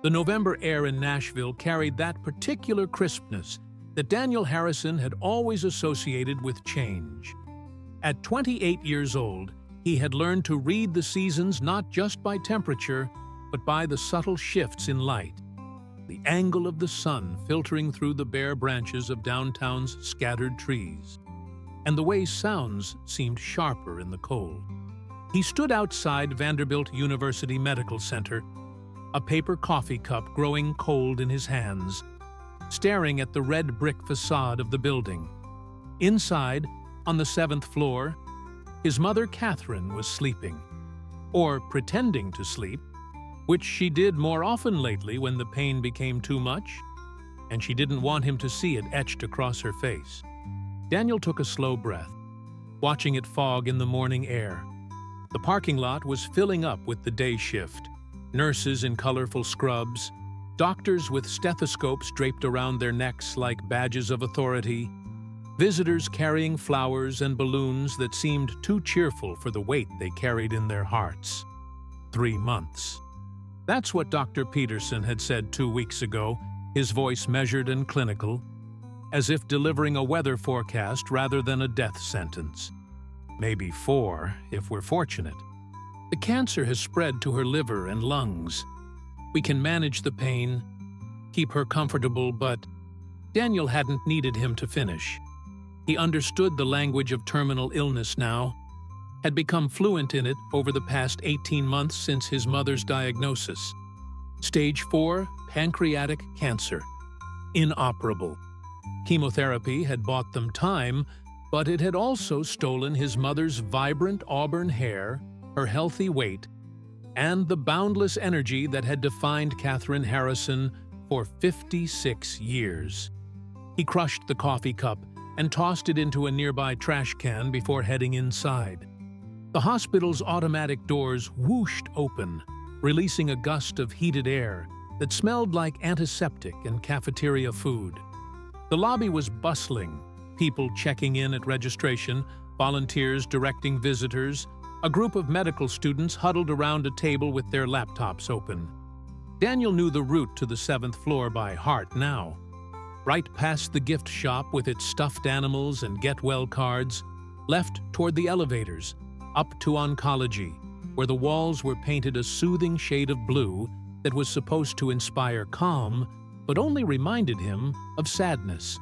The November air in Nashville carried that particular crispness that Daniel Harrison had always associated with change. At 28 years old, he had learned to read the seasons not just by temperature, but by the subtle shifts in light. The angle of the sun filtering through the bare branches of downtown's scattered trees, and the way sounds seemed sharper in the cold. He stood outside Vanderbilt University Medical Center, a paper coffee cup growing cold in his hands, staring at the red brick facade of the building. Inside, on the 7th floor, his mother Catherine was sleeping, or pretending to sleep, which she did more often lately when the pain became too much, and she didn't want him to see it etched across her face. Daniel took a slow breath, watching it fog in the morning air. The parking lot was filling up with the day shift, nurses in colorful scrubs, doctors with stethoscopes draped around their necks like badges of authority, visitors carrying flowers and balloons that seemed too cheerful for the weight they carried in their hearts. 3 months. That's what Dr. Peterson had said 2 weeks ago, his voice measured and clinical, as if delivering a weather forecast rather than a death sentence. Maybe 4, if we're fortunate. The cancer has spread to her liver and lungs. We can manage the pain, keep her comfortable, but Daniel hadn't needed him to finish. He understood the language of terminal illness now, had become fluent in it over the past 18 months since his mother's diagnosis. Stage 4, pancreatic cancer. Inoperable. Chemotherapy had bought them time, but it had also stolen his mother's vibrant auburn hair, her healthy weight, and the boundless energy that had defined Catherine Harrison for 56 years. He crushed the coffee cup and tossed it into a nearby trash can before heading inside. The hospital's automatic doors whooshed open, releasing a gust of heated air that smelled like antiseptic and cafeteria food. The lobby was bustling, people checking in at registration, volunteers directing visitors, a group of medical students huddled around a table with their laptops open. Daniel knew the route to the 7th floor by heart now. Right past the gift shop with its stuffed animals and get-well cards, left toward the elevators, up to oncology, where the walls were painted a soothing shade of blue that was supposed to inspire calm, but only reminded him of sadness.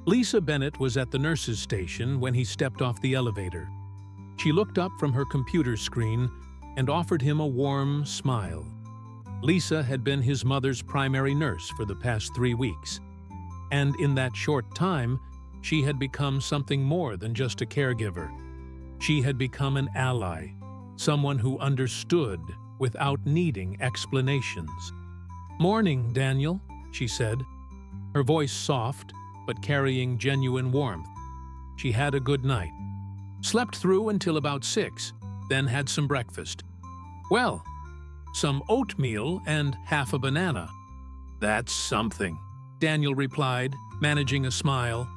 Lisa Bennett was at the nurse's station when he stepped off the elevator. She looked up from her computer screen and offered him a warm smile. Lisa had been his mother's primary nurse for the past 3 weeks, and in that short time, she had become something more than just a caregiver. She had become an ally, someone who understood without needing explanations. "Morning, Daniel," she said, her voice soft but carrying genuine warmth. She had a good night. Slept through until about 6, then had some breakfast. "Well, some oatmeal and half a banana." "That's something," Daniel replied, managing a smile.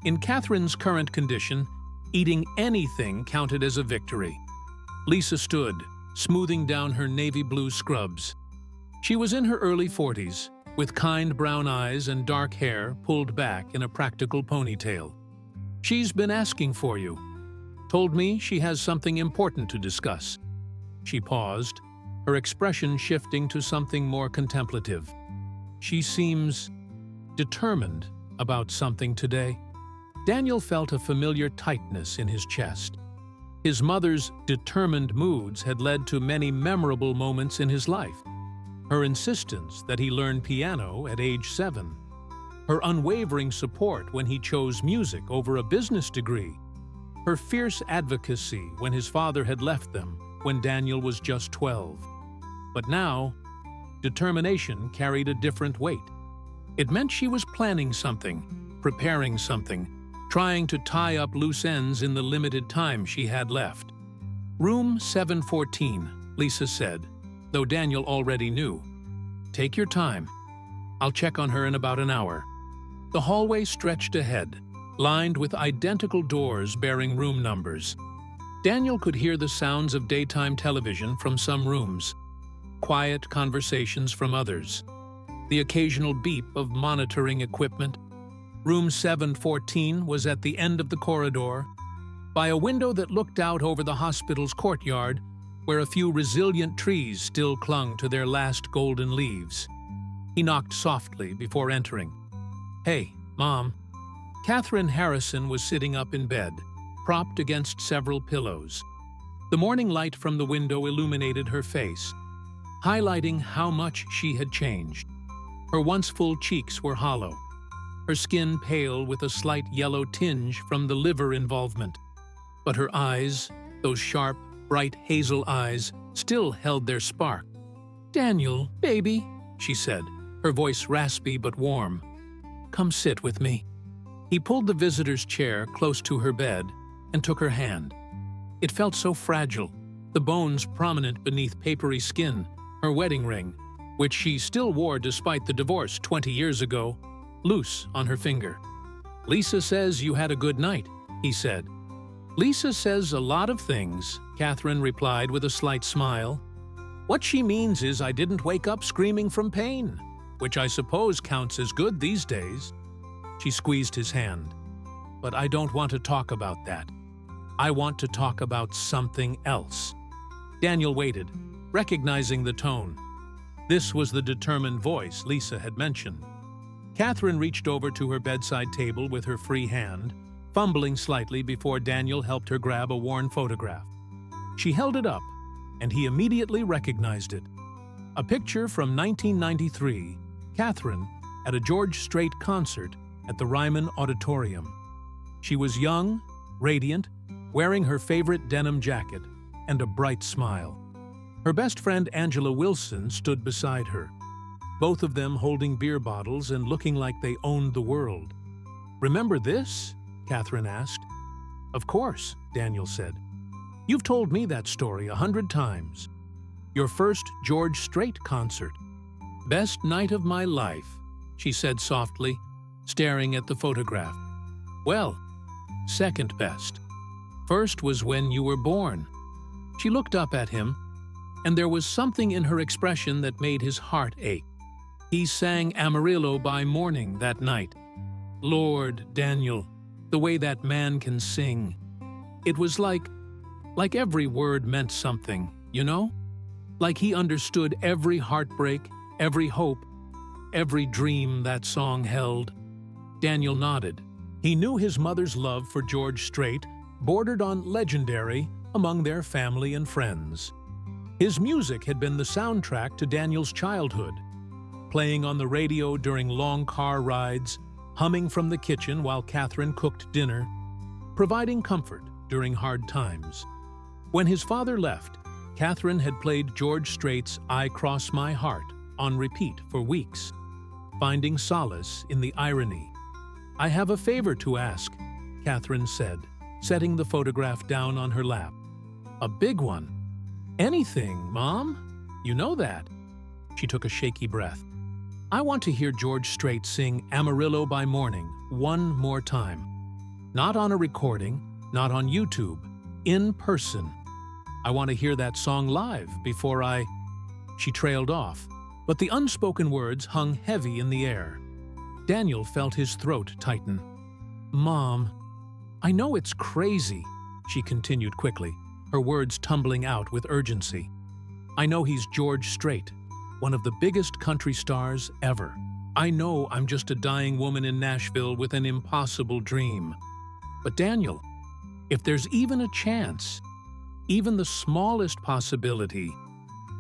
In Catherine's current condition, eating anything counted as a victory. Lisa stood, smoothing down her navy blue scrubs. She was in her early 40s, with kind brown eyes and dark hair pulled back in a practical ponytail. "She's been asking for you. Told me she has something important to discuss." She paused, her expression shifting to something more contemplative. "She seems determined about something today." Daniel felt a familiar tightness in his chest. His mother's determined moods had led to many memorable moments in his life. Her insistence that he learn piano at age 7, her unwavering support when he chose music over a business degree, her fierce advocacy when his father had left them when Daniel was just 12. But now, determination carried a different weight. It meant she was planning something, preparing something, trying to tie up loose ends in the limited time she had left. "Room 714, Lisa said, though Daniel already knew. "Take your time. I'll check on her in about an hour." The hallway stretched ahead, lined with identical doors bearing room numbers. Daniel could hear the sounds of daytime television from some rooms. quiet conversations from others, the occasional beep of monitoring equipment. Room 714 was at the end of the corridor, by a window that looked out over the hospital's courtyard, where a few resilient trees still clung to their last golden leaves. He knocked softly before entering. "Hey, Mom." Catherine Harrison was sitting up in bed, propped against several pillows. The morning light from the window illuminated her face, highlighting how much she had changed. Her once full cheeks were hollow, her skin pale with a slight yellow tinge from the liver involvement. But her eyes, those sharp, bright hazel eyes, still held their spark. "Daniel, baby," she said, her voice raspy but warm. "Come sit with me." He pulled the visitor's chair close to her bed and took her hand. It felt so fragile, the bones prominent beneath papery skin, her wedding ring, which she still wore despite the divorce 20 years ago, loose on her finger. "Lisa says you had a good night," he said. "Lisa says a lot of things," Catherine replied with a slight smile. "What she means is I didn't wake up screaming from pain, which I suppose counts as good these days." She squeezed his hand. "But I don't want to talk about that. I want to talk about something else." Daniel waited, recognizing the tone. This was the determined voice Lisa had mentioned. Catherine reached over to her bedside table with her free hand, fumbling slightly before Daniel helped her grab a worn photograph. She held it up, and he immediately recognized it. A picture from 1993, Catherine at a George Strait concert at the Ryman Auditorium. She was young, radiant, wearing her favorite denim jacket and a bright smile. Her best friend Angela Wilson stood beside her, both of them holding beer bottles and looking like they owned the world. "Remember this?" Catherine asked. "Of course," Daniel said. "You've told me that story 100 times. Your first George Strait concert. Best night of my life," she said softly, staring at the photograph. "Well, second best. First was when you were born." She looked up at him, and there was something in her expression that made his heart ache. He sang Amarillo by morning that night. Lord, Daniel, the way that man can sing. It was like every word meant something, you know? Like he understood every heartbreak, every hope, every dream that song held. Daniel nodded. He knew his mother's love for George Strait bordered on legendary among their family and friends. His music had been the soundtrack to Daniel's childhood, playing on the radio during long car rides, humming from the kitchen while Catherine cooked dinner, providing comfort during hard times. When his father left, Catherine had played George Strait's "I Cross My Heart" on repeat for weeks, finding solace in the irony. "I have a favor to ask," Catherine said, setting the photograph down on her lap. "A big one." "Anything, Mom. You know that." She took a shaky breath. "I want to hear George Strait sing Amarillo by Morning one more time. Not on a recording, not on YouTube, in person. I want to hear that song live before I—" She trailed off, but the unspoken words hung heavy in the air. Daniel felt his throat tighten. "Mom, I know it's crazy," she continued quickly, her words tumbling out with urgency. "I know he's George Strait, one of the biggest country stars ever. I know I'm just a dying woman in Nashville with an impossible dream. But Daniel, if there's even a chance, even the smallest possibility,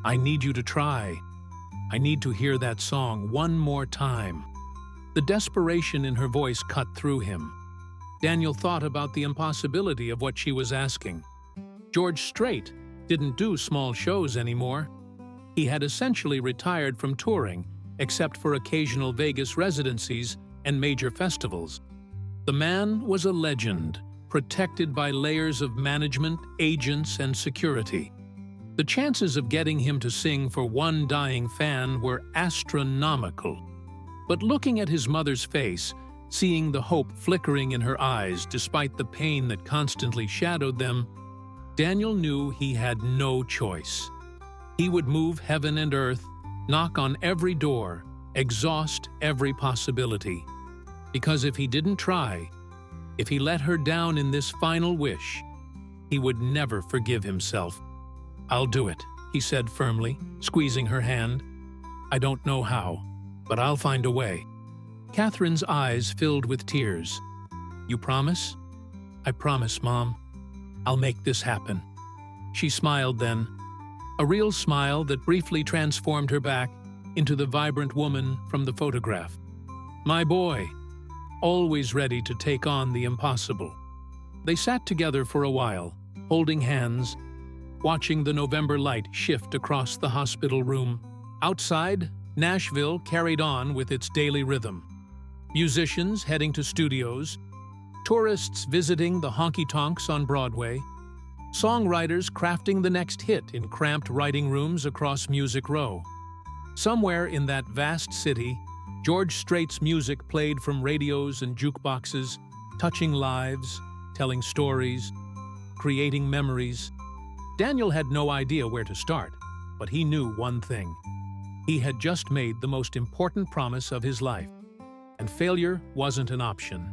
I need you to try. I need to hear that song one more time." The desperation in her voice cut through him. Daniel thought about the impossibility of what she was asking. George Strait didn't do small shows anymore. He had essentially retired from touring, except for occasional Vegas residencies and major festivals. The man was a legend, protected by layers of management, agents, and security. The chances of getting him to sing for one dying fan were astronomical. But looking at his mother's face, seeing the hope flickering in her eyes despite the pain that constantly shadowed them, Daniel knew he had no choice. He would move heaven and earth, knock on every door, exhaust every possibility. Because if he didn't try, if he let her down in this final wish, he would never forgive himself. "I'll do it," he said firmly, squeezing her hand. "I don't know how, but I'll find a way." Catherine's eyes filled with tears. "You promise?" "I promise, Mom. I'll make this happen." She smiled then, a real smile that briefly transformed her back into the vibrant woman from the photograph. My boy, always ready to take on the impossible. They sat together for a while, holding hands, watching the November light shift across the hospital room. Outside, Nashville carried on with its daily rhythm. Musicians heading to studios, tourists visiting the honky-tonks on Broadway, songwriters crafting the next hit in cramped writing rooms across Music Row. Somewhere in that vast city, George Strait's music played from radios and jukeboxes, touching lives, telling stories, creating memories. Daniel had no idea where to start, but he knew one thing. He had just made the most important promise of his life, and failure wasn't an option.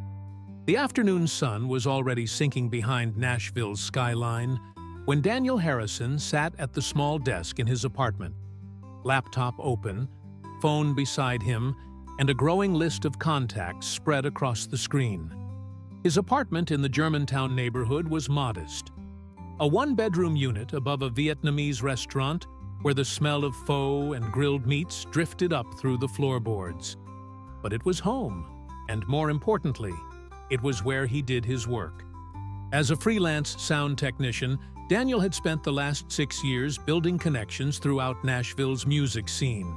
The afternoon sun was already sinking behind Nashville's skyline when Daniel Harrison sat at the small desk in his apartment, laptop open, phone beside him, and a growing list of contacts spread across the screen. His apartment in the Germantown neighborhood was modest. A one-bedroom unit above a Vietnamese restaurant where the smell of pho and grilled meats drifted up through the floorboards. But it was home, and more importantly, it was where he did his work. As a freelance sound technician, Daniel had spent the last 6 years building connections throughout Nashville's music scene.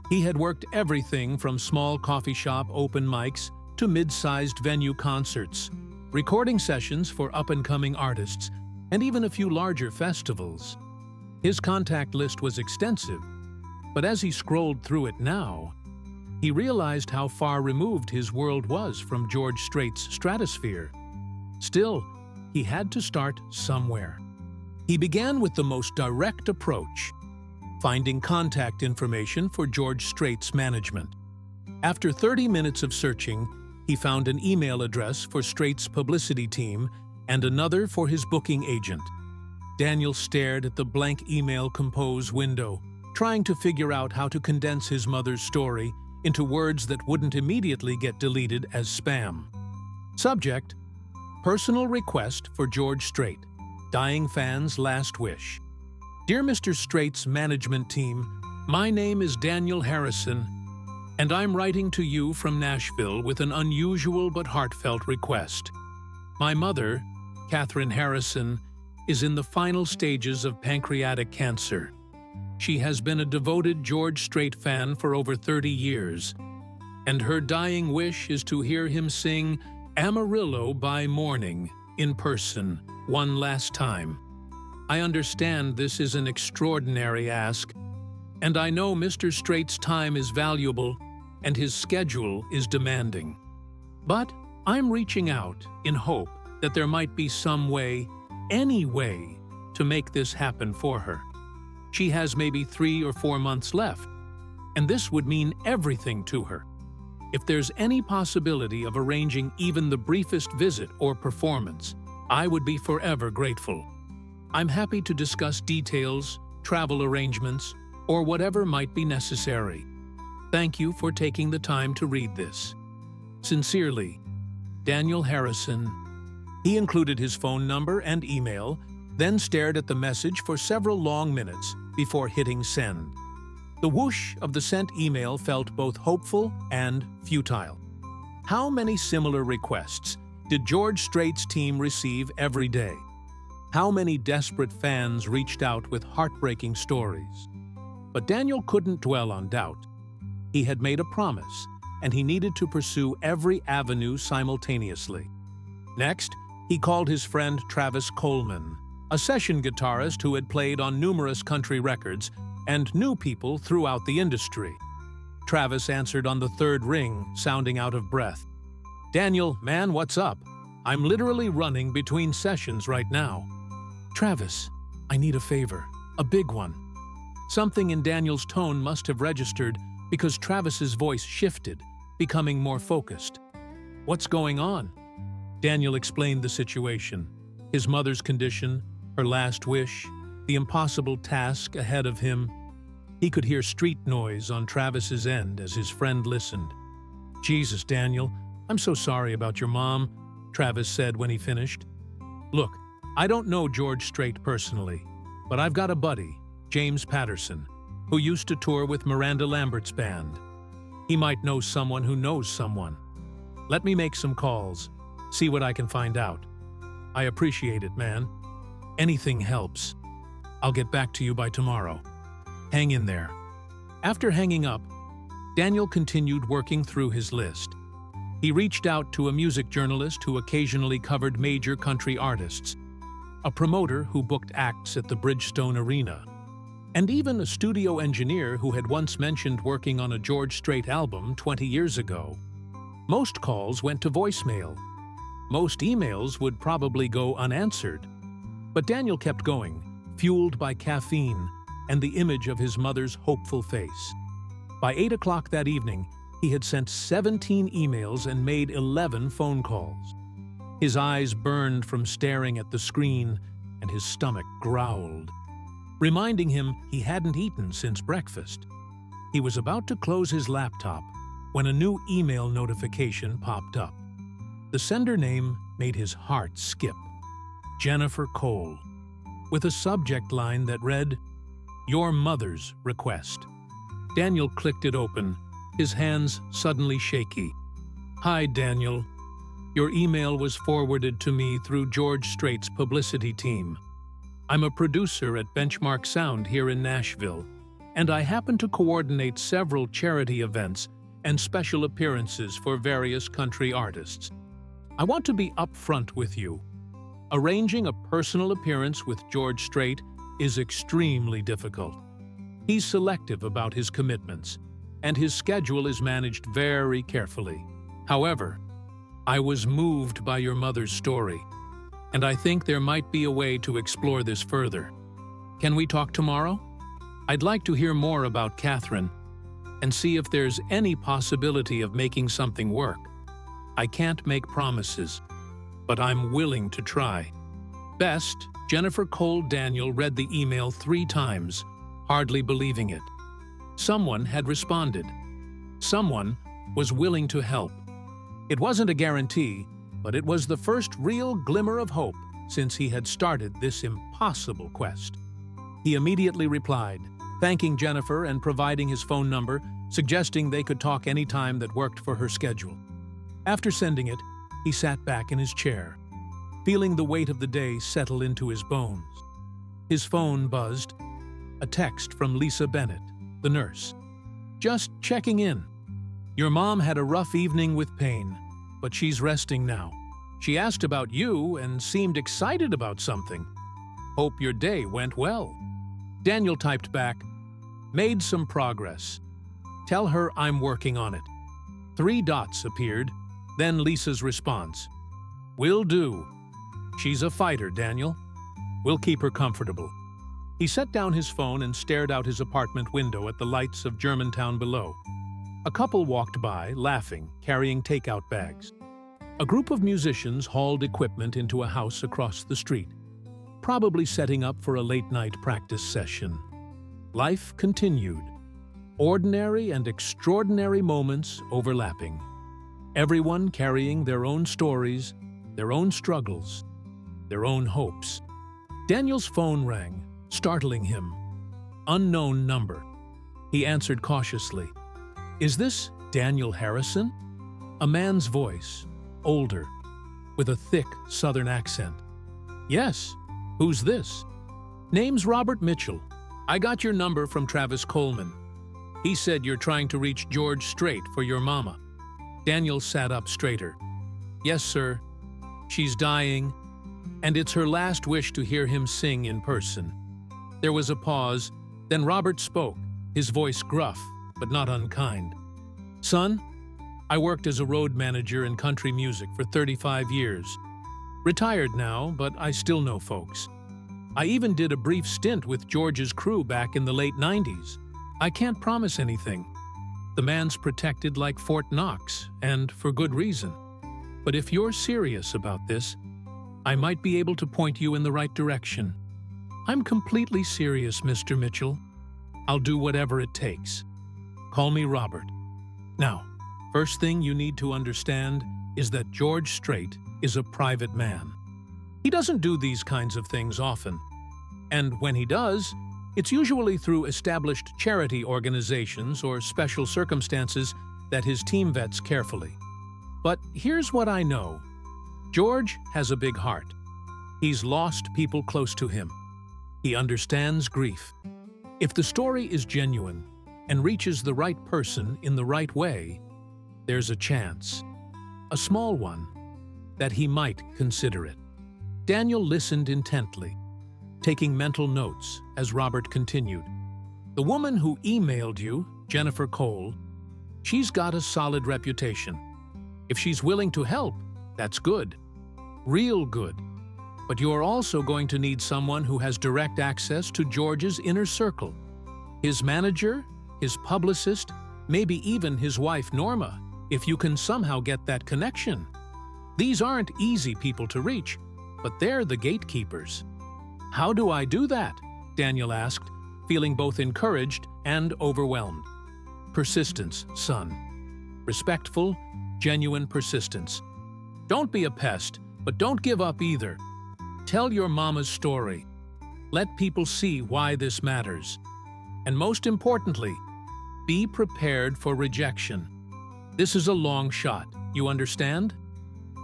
He had worked everything from small coffee shop open mics to mid-sized venue concerts, recording sessions for up-and-coming artists, and even a few larger festivals. His contact list was extensive, but as he scrolled through it now, he realized how far removed his world was from George Strait's stratosphere. Still, he had to start somewhere. He began with the most direct approach, finding contact information for George Strait's management. After 30 minutes of searching, he found an email address for Strait's publicity team and another for his booking agent. Daniel stared at the blank email compose window, trying to figure out how to condense his mother's story into words that wouldn't immediately get deleted as spam. Subject: Personal request for George Strait. Dying fan's last wish. Dear Mr. Strait's management team, my name is Daniel Harrison, and I'm writing to you from Nashville with an unusual but heartfelt request. My mother, Catherine Harrison, is in the final stages of pancreatic cancer. She has been a devoted George Strait fan for over 30 years, and her dying wish is to hear him sing Amarillo by Morning in person one last time. I understand this is an extraordinary ask, and I know Mr. Strait's time is valuable and his schedule is demanding. But I'm reaching out in hope that there might be some way, any way, to make this happen for her. She has maybe 3 or 4 months left, and this would mean everything to her. If there's any possibility of arranging even the briefest visit or performance, I would be forever grateful. I'm happy to discuss details, travel arrangements, or whatever might be necessary. Thank you for taking the time to read this. Sincerely, Daniel Harrison. He included his phone number and email, then stared at the message for several long minutes before hitting send. The whoosh of the sent email felt both hopeful and futile. How many similar requests did George Strait's team receive every day? How many desperate fans reached out with heartbreaking stories? But Daniel couldn't dwell on doubt. He had made a promise, and he needed to pursue every avenue simultaneously. Next, he called his friend Travis Coleman, a session guitarist who had played on numerous country records and knew people throughout the industry. Travis answered on the third ring, sounding out of breath. "Daniel, man, what's up? I'm literally running between sessions right now." "Travis, I need a favor, a big one." Something in Daniel's tone must have registered because Travis's voice shifted, becoming more focused. "What's going on?" Daniel explained the situation, his mother's condition, her last wish, the impossible task ahead of him. He could hear street noise on Travis's end as his friend listened. "Jesus, Daniel, I'm so sorry about your mom," Travis said when he finished. "Look, I don't know George Strait personally, but I've got a buddy, James Patterson, who used to tour with Miranda Lambert's band. He might know someone who knows someone. Let me make some calls, see what I can find out. I appreciate it, man. Anything helps. I'll get back to you by tomorrow. Hang in there." After hanging up, Daniel continued working through his list. He reached out to a music journalist who occasionally covered major country artists, a promoter who booked acts at the Bridgestone Arena, and even a studio engineer who had once mentioned working on a George Strait album 20 years ago. Most calls went to voicemail. Most emails would probably go unanswered. But Daniel kept going, fueled by caffeine and the image of his mother's hopeful face. By 8 o'clock that evening, he had sent 17 emails and made 11 phone calls. His eyes burned from staring at the screen, and his stomach growled, reminding him he hadn't eaten since breakfast. He was about to close his laptop when a new email notification popped up. The sender name made his heart skip. Jennifer Cole, with a subject line that read, "Your mother's request." Daniel clicked it open, his hands suddenly shaky. "Hi, Daniel. Your email was forwarded to me through George Strait's publicity team. I'm a producer at Benchmark Sound here in Nashville, and I happen to coordinate several charity events and special appearances for various country artists. I want to be upfront with you. Arranging a personal appearance with George Strait is extremely difficult. He's selective about his commitments, and his schedule is managed very carefully. However, I was moved by your mother's story, and I think there might be a way to explore this further. Can we talk tomorrow? I'd like to hear more about Catherine and see if there's any possibility of making something work. I can't make promises, but I'm willing to try." Best, Jennifer Cole Daniel read the email 3 times, hardly believing it. Someone had responded. Someone was willing to help. It wasn't a guarantee, but it was the first real glimmer of hope since he had started this impossible quest. He immediately replied, thanking Jennifer and providing his phone number, suggesting they could talk any time that worked for her schedule. After sending it, he sat back in his chair, feeling the weight of the day settle into his bones. His phone buzzed. A text from Lisa Bennett, the nurse. "Just checking in. Your mom had a rough evening with pain, but she's resting now. She asked about you and seemed excited about something. Hope your day went well." Daniel typed back, "Made some progress. Tell her I'm working on it." 3 dots appeared, then Lisa's response. "Will do. She's a fighter, Daniel. We'll keep her comfortable." He set down his phone and stared out his apartment window at the lights of Germantown below. A couple walked by, laughing, carrying takeout bags. A group of musicians hauled equipment into a house across the street, probably setting up for a late-night practice session. Life continued. Ordinary and extraordinary moments overlapping. Everyone carrying their own stories, their own struggles, their own hopes. Daniel's phone rang, startling him. Unknown number. He answered cautiously. "Is this Daniel Harrison?" A man's voice, older, with a thick southern accent. "Yes. Who's this?" "Name's Robert Mitchell. I got your number from Travis Coleman. He said you're trying to reach George Strait for your mama." Daniel sat up straighter. "Yes, sir. She's dying, and it's her last wish to hear him sing in person." There was a pause, then Robert spoke, his voice gruff, but not unkind. "Son, I worked as a road manager in country music for 35 years. Retired now, but I still know folks. I even did a brief stint with George's crew back in the late 90s. I can't promise anything. The man's protected like Fort Knox, and for good reason. But if you're serious about this, I might be able to point you in the right direction. I'm completely serious, Mr. Mitchell. I'll do whatever it takes. Call me Robert. Now, first thing you need to understand is that George Strait is a private man. He doesn't do these kinds of things often. And when he does, it's usually through established charity organizations or special circumstances that his team vets carefully. But here's what I know. George has a big heart. He's lost people close to him. He understands grief. If the story is genuine and reaches the right person in the right way, there's a chance, a small one, that he might consider it. Daniel listened intently, taking mental notes as Robert continued. The woman who emailed you, Jennifer Cole, she's got a solid reputation. If she's willing to help, that's good. Real good. But you're also going to need someone who has direct access to George's inner circle. His manager, his publicist, maybe even his wife Norma, if you can somehow get that connection. These aren't easy people to reach, but they're the gatekeepers. How do I do that? Daniel asked, feeling both encouraged and overwhelmed. Persistence, son. Respectful, genuine persistence. Don't be a pest, but don't give up either. Tell your mama's story. Let people see why this matters. And most importantly, be prepared for rejection. This is a long shot, you understand?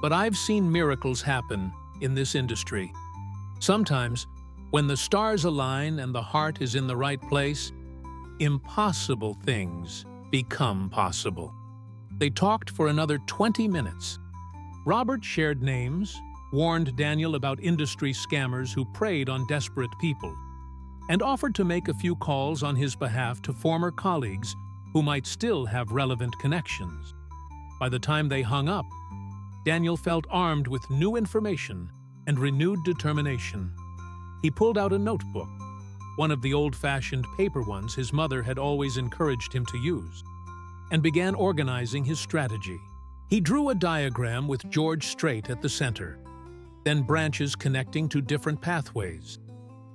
But I've seen miracles happen in this industry. Sometimes, when the stars align and the heart is in the right place, impossible things become possible. They talked for another 20 minutes. Robert shared names, warned Daniel about industry scammers who preyed on desperate people, and offered to make a few calls on his behalf to former colleagues who might still have relevant connections. By the time they hung up, Daniel felt armed with new information and renewed determination. He pulled out a notebook, one of the old-fashioned paper ones his mother had always encouraged him to use, and began organizing his strategy. He drew a diagram with George Strait at the center, then branches connecting to different pathways: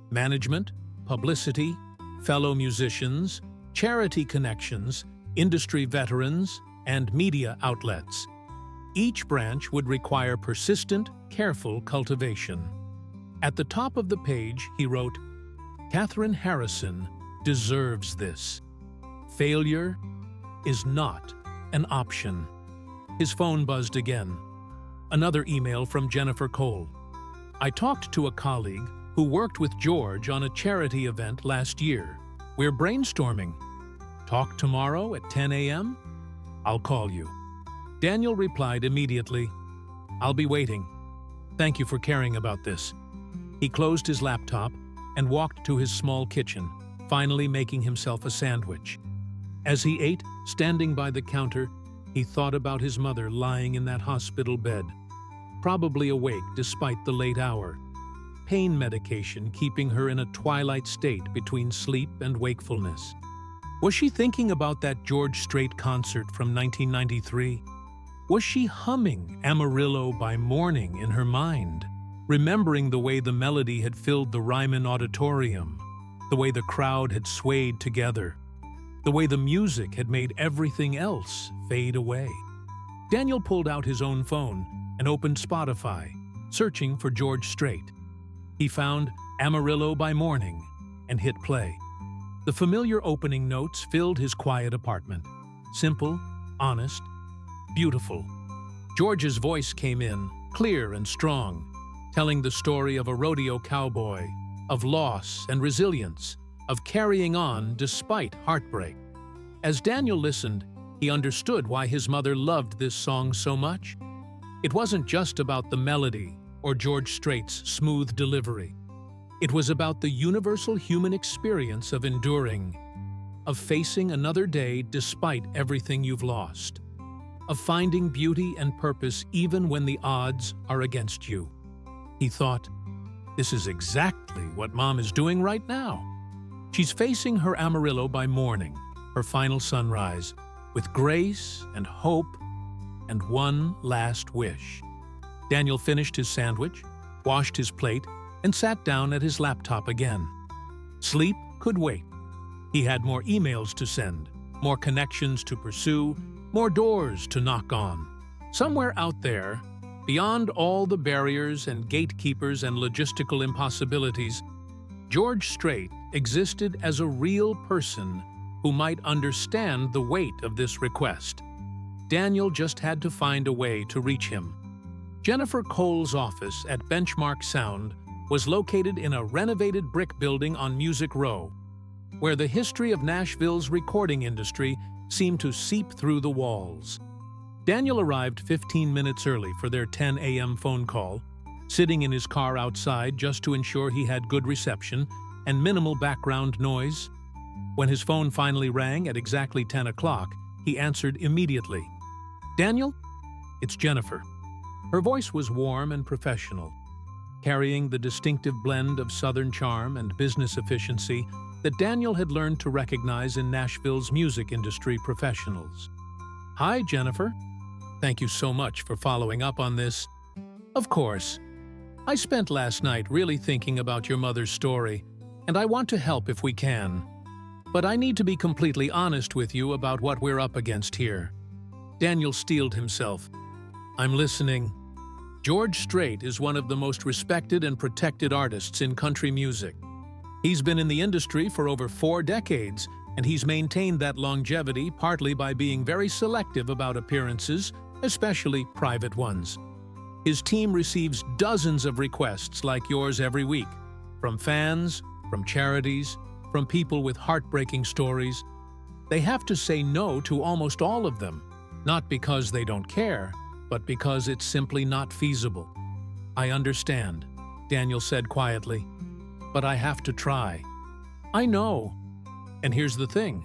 management, publicity, fellow musicians, charity connections, industry veterans, and media outlets. Each branch would require persistent, careful cultivation. At the top of the page, he wrote, "Catherine Harrison deserves this. Failure is not an option." His phone buzzed again. Another email from Jennifer Cole. "I talked to a colleague who worked with George on a charity event last year. We're brainstorming. Talk tomorrow at 10 a.m.? I'll call you." Daniel replied immediately, "I'll be waiting. Thank you for caring about this." He closed his laptop and walked to his small kitchen, finally making himself a sandwich. As he ate, standing by the counter, he thought about his mother lying in that hospital bed, probably awake despite the late hour, pain medication keeping her in a twilight state between sleep and wakefulness. Was she thinking about that George Strait concert from 1993? Was she humming Amarillo by Morning in her mind, remembering the way the melody had filled the Ryman Auditorium, the way the crowd had swayed together, the way the music had made everything else fade away? Daniel pulled out his own phone and opened Spotify, searching for George Strait. He found Amarillo by Morning and hit play. The familiar opening notes filled his quiet apartment. Simple, honest, beautiful. George's voice came in, clear and strong, telling the story of a rodeo cowboy, of loss and resilience, of carrying on despite heartbreak. As Daniel listened, he understood why his mother loved this song so much. It wasn't just about the melody or George Strait's smooth delivery. It was about the universal human experience of enduring, of facing another day despite everything you've lost, of finding beauty and purpose even when the odds are against you. He thought, This is exactly what Mom is doing right now. She's facing her Amarillo by morning, her final sunrise, with grace and hope and one last wish. Daniel finished his sandwich, washed his plate, and sat down at his laptop again. Sleep could wait. He had more emails to send, more connections to pursue, more doors to knock on. Somewhere out there, beyond all the barriers and gatekeepers and logistical impossibilities, George Strait existed as a real person who might understand the weight of this request. Daniel just had to find a way to reach him. Jennifer Cole's office at Benchmark Sound was located in a renovated brick building on Music Row, where the history of Nashville's recording industry seemed to seep through the walls. Daniel arrived 15 minutes early for their 10 a.m. phone call, sitting in his car outside just to ensure he had good reception and minimal background noise. When his phone finally rang at exactly 10 o'clock, he answered immediately. "Daniel, it's Jennifer." Her voice was warm and professional, carrying the distinctive blend of Southern charm and business efficiency that Daniel had learned to recognize in Nashville's music industry professionals. "Hi, Jennifer. Thank you so much for following up on this. Of course, I spent last night really thinking about your mother's story, and I want to help if we can. But I need to be completely honest with you about what we're up against here." Daniel steeled himself. "I'm listening." George Strait is one of the most respected and protected artists in country music. He's been in the industry for over 4 decades, and he's maintained that longevity partly by being very selective about appearances, especially private ones. His team receives dozens of requests like yours every week, from fans, from charities, from people with heartbreaking stories. They have to say no to almost all of them, not because they don't care, but because it's simply not feasible. "I understand," Daniel said quietly, "but I have to try." "I know. And here's the thing.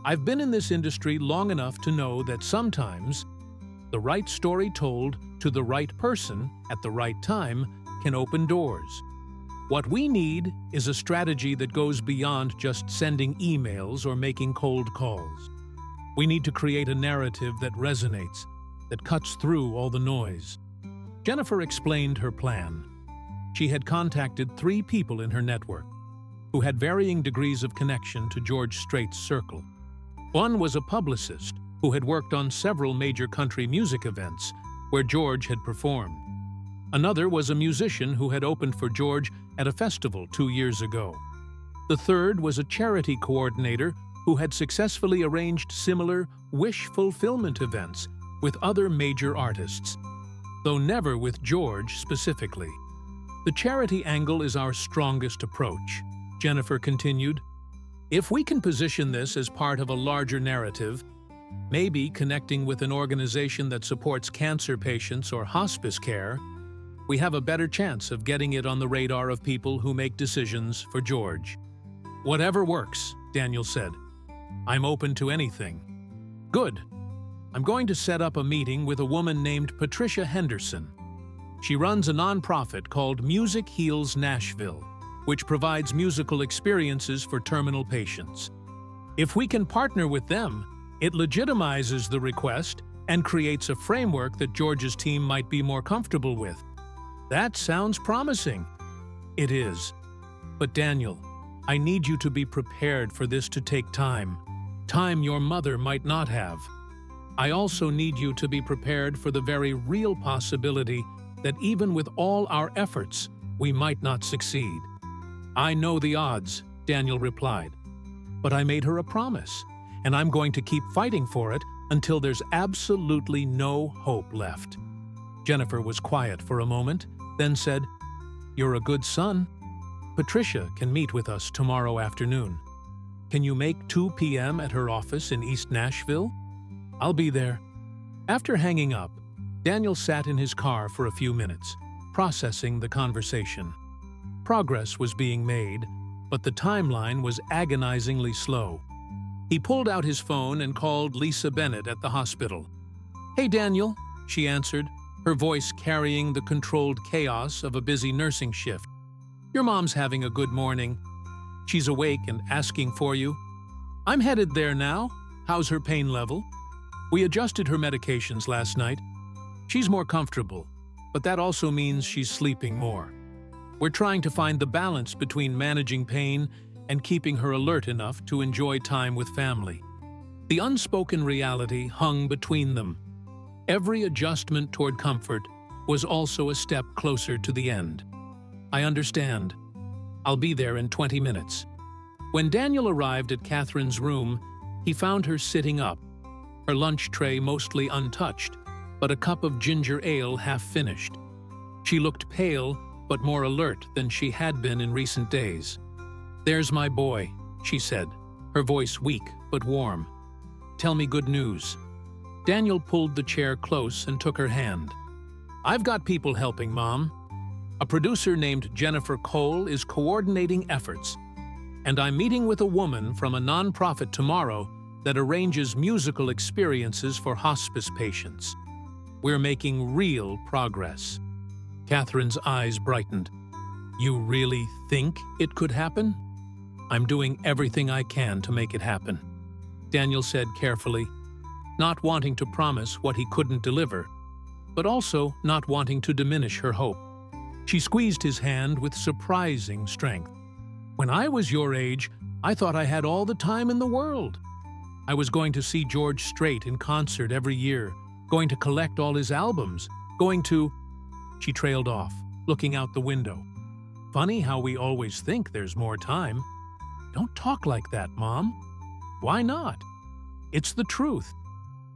I've been in this industry long enough to know that sometimes the right story told to the right person at the right time can open doors. What we need is a strategy that goes beyond just sending emails or making cold calls. We need to create a narrative that resonates, that cuts through all the noise." Jennifer explained her plan. She had contacted 3 people in her network who had varying degrees of connection to George Strait's circle. One was a publicist who had worked on several major country music events where George had performed. Another was a musician who had opened for George at a festival 2 years ago. The third was a charity coordinator who had successfully arranged similar wish fulfillment events with other major artists, though never with George specifically. "The charity angle is our strongest approach," Jennifer continued. "If we can position this as part of a larger narrative, maybe connecting with an organization that supports cancer patients or hospice care, we have a better chance of getting it on the radar of people who make decisions for George." "Whatever works," Daniel said. "I'm open to anything." "Good. I'm going to set up a meeting with a woman named Patricia Henderson. She runs a nonprofit called Music Heals Nashville, which provides musical experiences for terminal patients. If we can partner with them, it legitimizes the request and creates a framework that George's team might be more comfortable with." "That sounds promising." "It is. But Daniel, I need you to be prepared for this to take time. Time your mother might not have. I also need you to be prepared for the very real possibility that even with all our efforts, we might not succeed." "I know the odds," Daniel replied. "But I made her a promise, and I'm going to keep fighting for it until there's absolutely no hope left." Jennifer was quiet for a moment, then said, "You're a good son. Patricia can meet with us tomorrow afternoon. Can you make 2 p.m. at her office in East Nashville?" "I'll be there." After hanging up, Daniel sat in his car for a few minutes, processing the conversation. Progress was being made, but the timeline was agonizingly slow. He pulled out his phone and called Lisa Bennett at the hospital. "Hey, Daniel," she answered, her voice carrying the controlled chaos of a busy nursing shift. Your mom's having a good morning. She's awake and asking for you. I'm headed there now. How's her pain level? We adjusted her medications last night. She's more comfortable, but that also means she's sleeping more. We're trying to find the balance between managing pain and keeping her alert enough to enjoy time with family. The unspoken reality hung between them. Every adjustment toward comfort was also a step closer to the end. I understand. I'll be there in 20 minutes. When Daniel arrived at Catherine's room, he found her sitting up, her lunch tray mostly untouched, but a cup of ginger ale half finished. She looked pale, but more alert than she had been in recent days. "There's my boy," she said, her voice weak but warm. "Tell me good news." Daniel pulled the chair close and took her hand. "I've got people helping, Mom. A producer named Jennifer Cole is coordinating efforts, and I'm meeting with a woman from a nonprofit tomorrow that arranges musical experiences for hospice patients. We're making real progress." Catherine's eyes brightened. "You really think it could happen?" "I'm doing everything I can to make it happen," Daniel said carefully, not wanting to promise what he couldn't deliver, but also not wanting to diminish her hope. She squeezed his hand with surprising strength. "When I was your age, I thought I had all the time in the world. I was going to see George Strait in concert every year, going to collect all his albums, going to—" She trailed off, looking out the window. "Funny how we always think there's more time." "Don't talk like that, Mom." "Why not? It's the truth."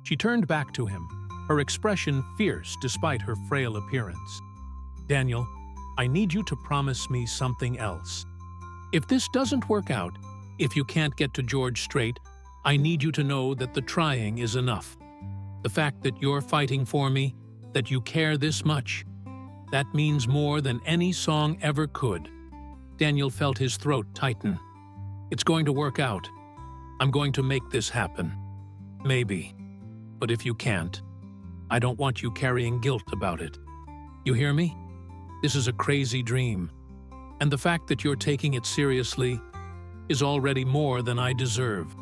She turned back to him, her expression fierce despite her frail appearance. "Daniel, I need you to promise me something else. If this doesn't work out, if you can't get to George Strait, I need you to know that the trying is enough. The fact that you're fighting for me, that you care this much, that means more than any song ever could." Daniel felt his throat tighten. "It's going to work out. I'm going to make this happen. Maybe. But if you can't, I don't want you carrying guilt about it. You hear me? This is a crazy dream, and the fact that you're taking it seriously is already more than I deserve.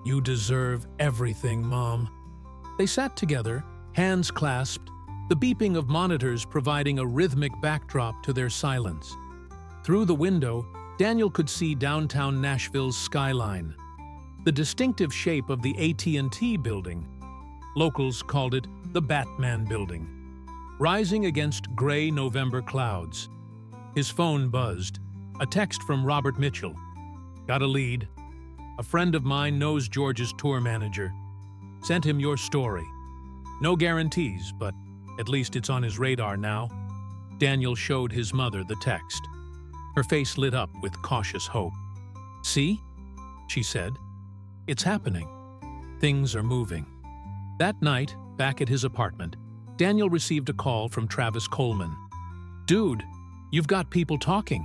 You deserve everything, Mom." They sat together, hands clasped, the beeping of monitors providing a rhythmic backdrop to their silence. Through the window, Daniel could see downtown Nashville's skyline, the distinctive shape of the AT&T building. Locals called it the Batman Building, rising against gray November clouds. His phone buzzed, a text from Robert Mitchell. "Got a lead. A friend of mine knows George's tour manager. Sent him your story. No guarantees, but at least it's on his radar now." Daniel showed his mother the text. Her face lit up with cautious hope. "See?" she said. "It's happening. Things are moving." That night, back at his apartment, Daniel received a call from Travis Coleman. "Dude, you've got people talking,"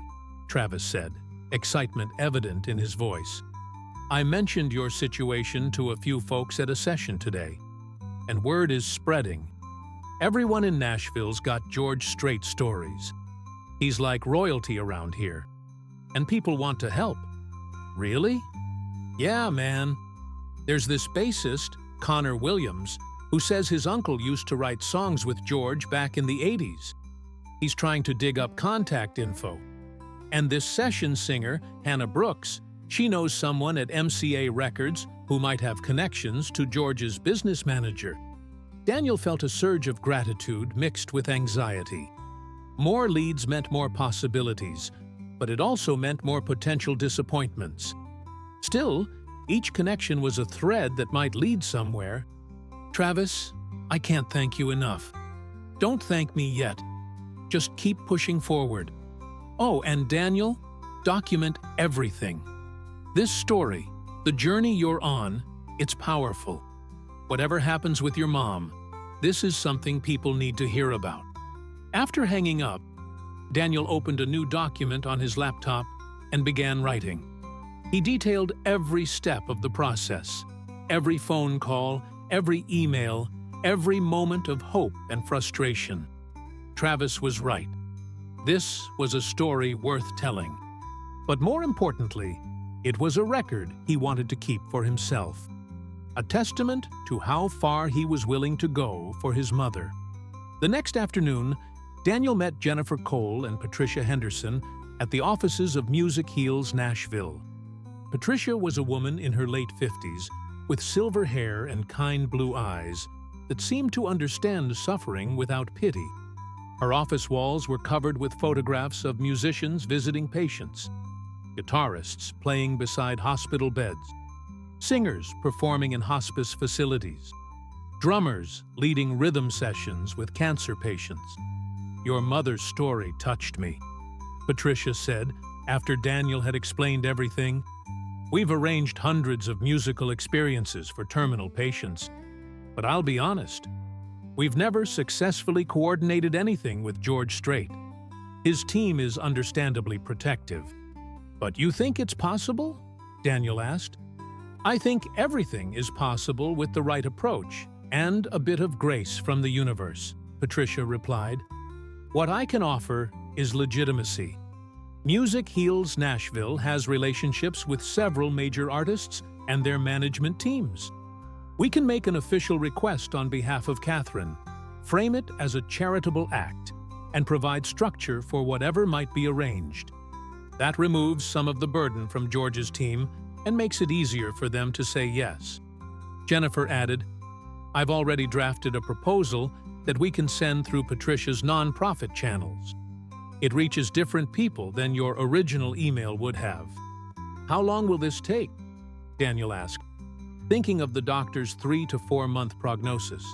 Travis said, excitement evident in his voice. "I mentioned your situation to a few folks at a session today, and word is spreading. Everyone in Nashville's got George Strait stories. He's like royalty around here, and people want to help." "Really?" "Yeah, man. There's this bassist, Connor Williams, who says his uncle used to write songs with George back in the 80s. He's trying to dig up contact info. And this session singer, Hannah Brooks, she knows someone at MCA Records who might have connections to George's business manager." Daniel felt a surge of gratitude mixed with anxiety. More leads meant more possibilities, but it also meant more potential disappointments. Still, each connection was a thread that might lead somewhere. "Travis, I can't thank you enough. Don't thank me yet. Just keep pushing forward. Oh, and Daniel, document everything. This story, the journey you're on, it's powerful. Whatever happens with your mom, this is something people need to hear about." After hanging up, Daniel opened a new document on his laptop and began writing. He detailed every step of the process, every phone call, every email, every moment of hope and frustration. Travis was right. This was a story worth telling. But more importantly, it was a record he wanted to keep for himself. A testament to how far he was willing to go for his mother. The next afternoon, Daniel met Jennifer Cole and Patricia Henderson at the offices of Music Heals Nashville. Patricia was a woman in her late 50s with silver hair and kind blue eyes that seemed to understand suffering without pity. Her office walls were covered with photographs of musicians visiting patients, guitarists playing beside hospital beds, singers performing in hospice facilities, drummers leading rhythm sessions with cancer patients. "Your mother's story touched me," Patricia said after Daniel had explained everything. "We've arranged hundreds of musical experiences for terminal patients, but I'll be honest, we've never successfully coordinated anything with George Strait. His team is understandably protective." "But you think it's possible?" Daniel asked. "I think everything is possible with the right approach and a bit of grace from the universe," Patricia replied. "What I can offer is legitimacy. Music Heals Nashville has relationships with several major artists and their management teams. We can make an official request on behalf of Catherine, frame it as a charitable act, and provide structure for whatever might be arranged. That removes some of the burden from George's team and makes it easier for them to say yes." Jennifer added, "I've already drafted a proposal that we can send through Patricia's nonprofit channels. It reaches different people than your original email would have." "How long will this take?" Daniel asked, thinking of the doctor's 3 to 4 month prognosis,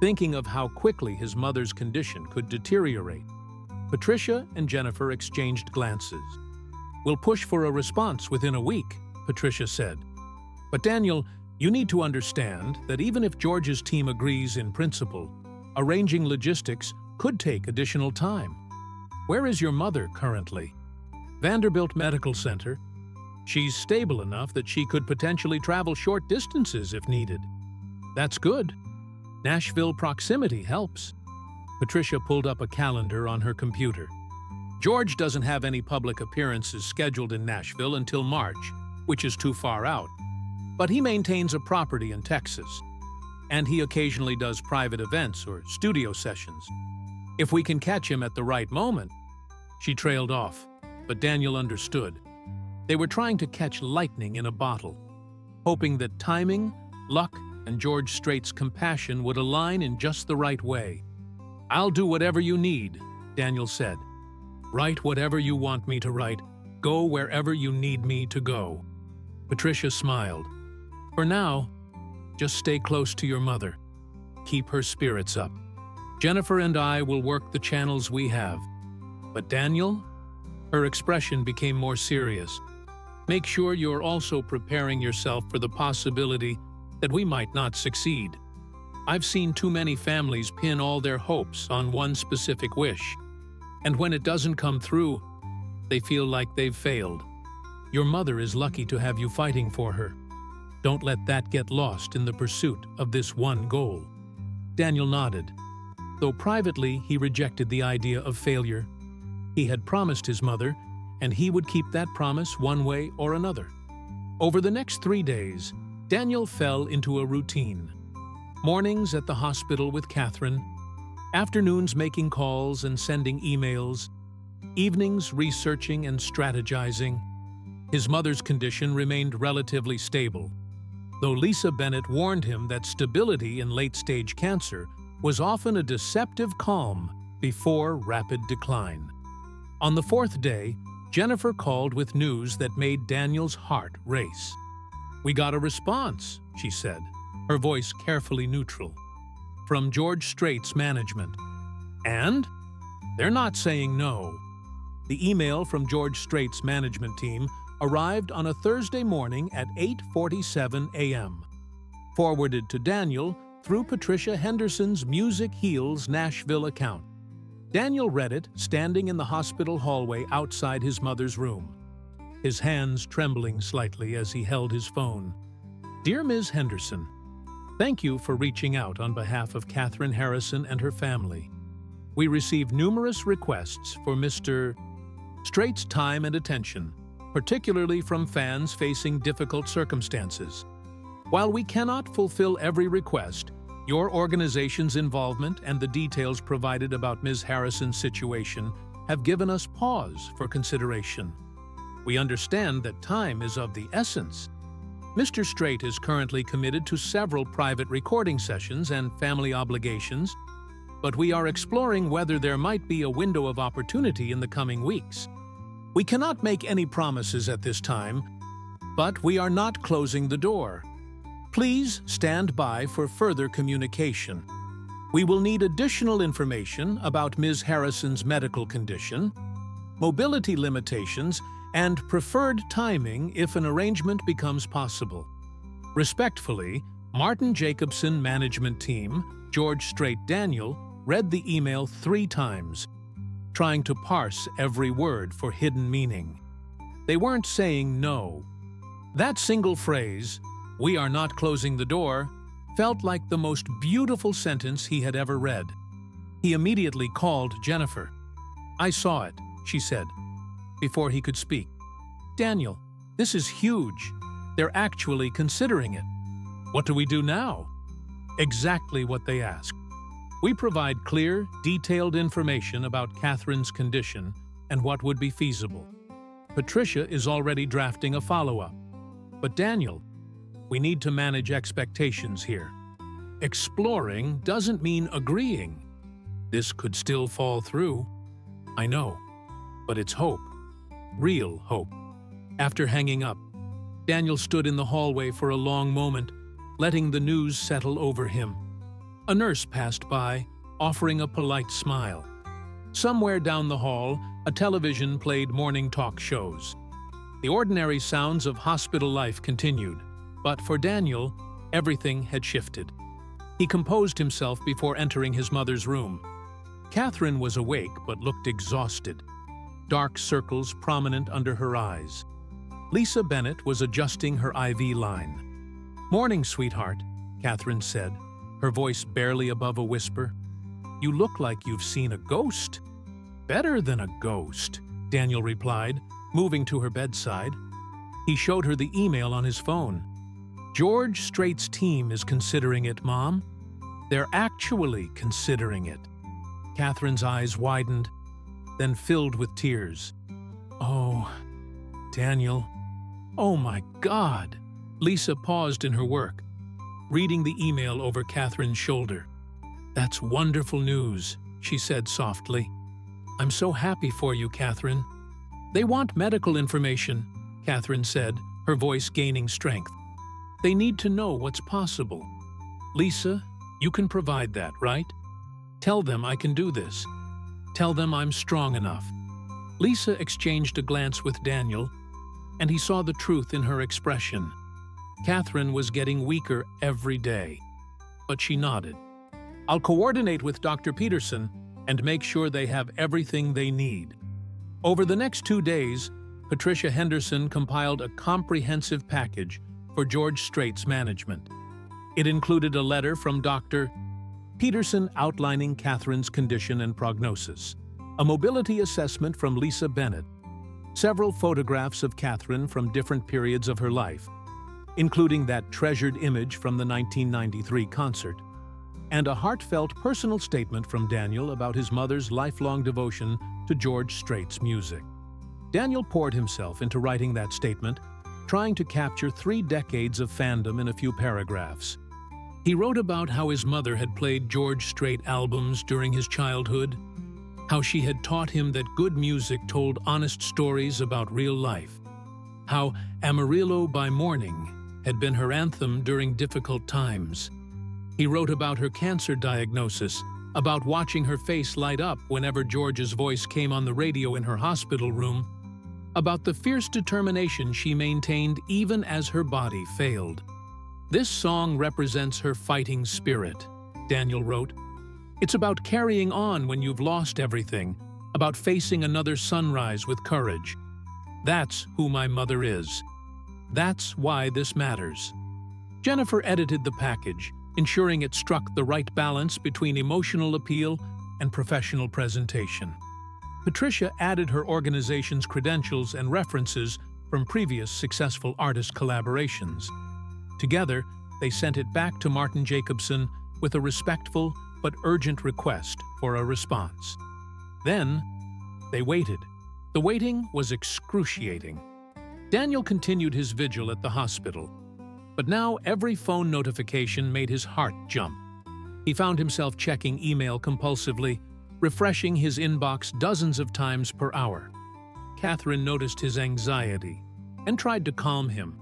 thinking of how quickly his mother's condition could deteriorate. Patricia and Jennifer exchanged glances. "We'll push for a response within a week," Patricia said. "But Daniel, you need to understand that even if George's team agrees in principle, arranging logistics could take additional time. Where is your mother currently?" "Vanderbilt Medical Center. She's stable enough that she could potentially travel short distances if needed." "That's good. Nashville proximity helps." Patricia pulled up a calendar on her computer. "George doesn't have any public appearances scheduled in Nashville until March, which is too far out. But he maintains a property in Texas, and he occasionally does private events or studio sessions. If we can catch him at the right moment." She trailed off, but Daniel understood. They were trying to catch lightning in a bottle, hoping that timing, luck, and George Strait's compassion would align in just the right way. "I'll do whatever you need," Daniel said. "Write whatever you want me to write. Go wherever you need me to go." Patricia smiled. "For now, just stay close to your mother. Keep her spirits up. Jennifer and I will work the channels we have. But Daniel?" Her expression became more serious. "Make sure you're also preparing yourself for the possibility that we might not succeed. I've seen too many families pin all their hopes on one specific wish, and when it doesn't come through, they feel like they've failed. Your mother is lucky to have you fighting for her. Don't let that get lost in the pursuit of this one goal." Daniel nodded. Though privately he rejected the idea of failure. He had promised his mother, and he would keep that promise one way or another. Over the next 3 days, Daniel fell into a routine. Mornings at the hospital with Catherine, afternoons making calls and sending emails, evenings researching and strategizing. His mother's condition remained relatively stable, though Lisa Bennett warned him that stability in late-stage cancer was often a deceptive calm before rapid decline. On the 4th day, Jennifer called with news that made Daniel's heart race. "We got a response," she said, her voice carefully neutral, "from George Strait's management. And they're not saying no." The email from George Strait's management team arrived on a Thursday morning at 8:47 a.m., forwarded to Daniel through Patricia Henderson's Music Heals Nashville account. Daniel read it standing in the hospital hallway outside his mother's room, his hands trembling slightly as he held his phone. "Dear Ms. Henderson, thank you for reaching out on behalf of Catherine Harrison and her family. We received numerous requests for Mr. Strait's time and attention, particularly from fans facing difficult circumstances. While we cannot fulfill every request, your organization's involvement and the details provided about Ms. Harrison's situation have given us pause for consideration. We understand that time is of the essence. Mr. Strait is currently committed to several private recording sessions and family obligations, but we are exploring whether there might be a window of opportunity in the coming weeks. We cannot make any promises at this time, but we are not closing the door. Please stand by for further communication. We will need additional information about Ms. Harrison's medical condition, mobility limitations, and preferred timing if an arrangement becomes possible. Respectfully, Martin Jacobson Management Team, George Strait Daniel, read the email 3 times, trying to parse every word for hidden meaning. They weren't saying no. That single phrase, "We are not closing the door," felt like the most beautiful sentence he had ever read. He immediately called Jennifer. "I saw it," she said, before he could speak. "Daniel, this is huge. They're actually considering it." "What do we do now?" Exactly what they asked. We provide clear, detailed information about Catherine's condition and what would be feasible. Patricia is already drafting a follow-up. But Daniel, we need to manage expectations here. Exploring doesn't mean agreeing. This could still fall through. I know, but it's hope. Real hope. After hanging up, Daniel stood in the hallway for a long moment, letting the news settle over him. A nurse passed by, offering a polite smile. Somewhere down the hall, a television played morning talk shows. The ordinary sounds of hospital life continued, but for Daniel, everything had shifted. He composed himself before entering his mother's room. Catherine was awake but looked exhausted, dark circles prominent under her eyes. Lisa Bennett was adjusting her IV line. "Morning, sweetheart," Catherine said, her voice barely above a whisper. "You look like you've seen a ghost." "Better than a ghost," Daniel replied, moving to her bedside. He showed her the email on his phone. "George Strait's team is considering it, Mom. They're actually considering it." Catherine's eyes widened, then filled with tears. "Oh, Daniel. Oh my God." Lisa paused in her work, reading the email over Catherine's shoulder. "That's wonderful news," she said softly. "I'm so happy for you, Catherine." "They want medical information," Catherine said, her voice gaining strength. "They need to know what's possible. Lisa, you can provide that, right? Tell them I can do this. Tell them I'm strong enough." Lisa exchanged a glance with Daniel, and he saw the truth in her expression. Catherine was getting weaker every day, but she nodded. "I'll coordinate with Dr. Peterson and make sure they have everything they need." Over the next 2 days, Patricia Henderson compiled a comprehensive package for George Strait's management. It included a letter from Dr. Peterson outlining Catherine's condition and prognosis, a mobility assessment from Lisa Bennett, several photographs of Catherine from different periods of her life, including that treasured image from the 1993 concert, and a heartfelt personal statement from Daniel about his mother's lifelong devotion to George Strait's music. Daniel poured himself into writing that statement, trying to capture 3 decades of fandom in a few paragraphs. He wrote about how his mother had played George Strait albums during his childhood, how she had taught him that good music told honest stories about real life, how Amarillo by Morning had been her anthem during difficult times. He wrote about her cancer diagnosis, about watching her face light up whenever George's voice came on the radio in her hospital room, about the fierce determination she maintained even as her body failed. "This song represents her fighting spirit," Daniel wrote. "It's about carrying on when you've lost everything, about facing another sunrise with courage. That's who my mother is. That's why this matters." Jennifer edited the package, ensuring it struck the right balance between emotional appeal and professional presentation. Patricia added her organization's credentials and references from previous successful artist collaborations. Together, they sent it back to Martin Jacobson with a respectful but urgent request for a response. Then, they waited. The waiting was excruciating. Daniel continued his vigil at the hospital, but now every phone notification made his heart jump. He found himself checking email compulsively, refreshing his inbox dozens of times per hour. Catherine noticed his anxiety and tried to calm him.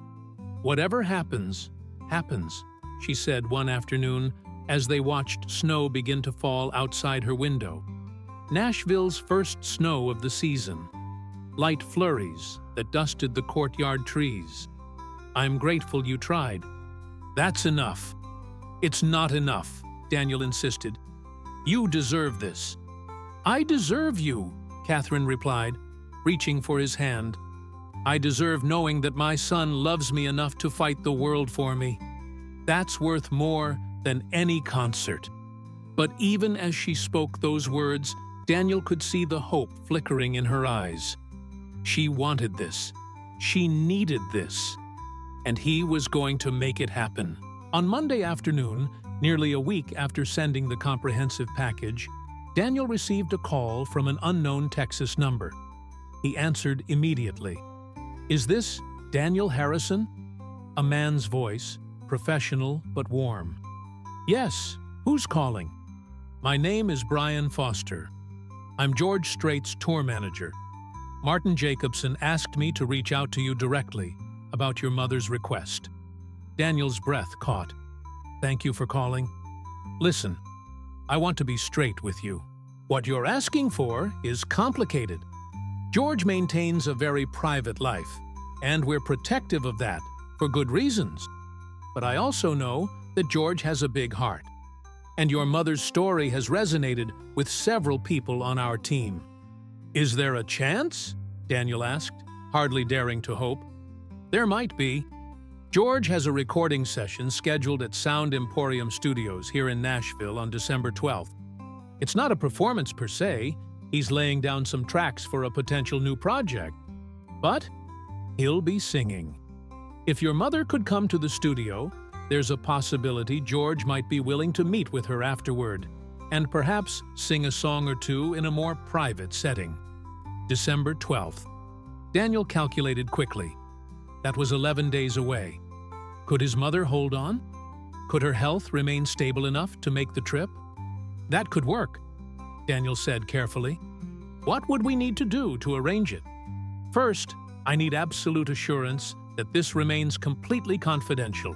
"Whatever happens, happens," she said one afternoon as they watched snow begin to fall outside her window. Nashville's first snow of the season. Light flurries that dusted the courtyard trees. "I'm grateful you tried." "That's enough." "It's not enough," Daniel insisted. "You deserve this." "I deserve you," Catherine replied, reaching for his hand. "I deserve knowing that my son loves me enough to fight the world for me. That's worth more than any concert." But even as she spoke those words, Daniel could see the hope flickering in her eyes. She wanted this. She needed this. And he was going to make it happen. On Monday afternoon, nearly a week after sending the comprehensive package, Daniel received a call from an unknown Texas number. He answered immediately. "Is this Daniel Harrison?" A man's voice, professional but warm. "Yes, who's calling?" "My name is Brian Foster. I'm George Strait's tour manager. Martin Jacobson asked me to reach out to you directly about your mother's request." Daniel's breath caught. "Thank you for calling. Listen, I want to be straight with you. What you're asking for is complicated. George maintains a very private life, and we're protective of that for good reasons. But I also know that George has a big heart. And your mother's story has resonated with several people on our team." "Is there a chance?" Daniel asked, hardly daring to hope. "There might be. George has a recording session scheduled at Sound Emporium Studios here in Nashville on December 12th. It's not a performance per se. He's laying down some tracks for a potential new project. But he'll be singing. If your mother could come to the studio, there's a possibility George might be willing to meet with her afterward and perhaps sing a song or two in a more private setting." December 12th. Daniel calculated quickly. That was 11 days away. Could his mother hold on? Could her health remain stable enough to make the trip? "That could work," Daniel said carefully. "What would we need to do to arrange it? First, I need absolute assurance that this remains completely confidential.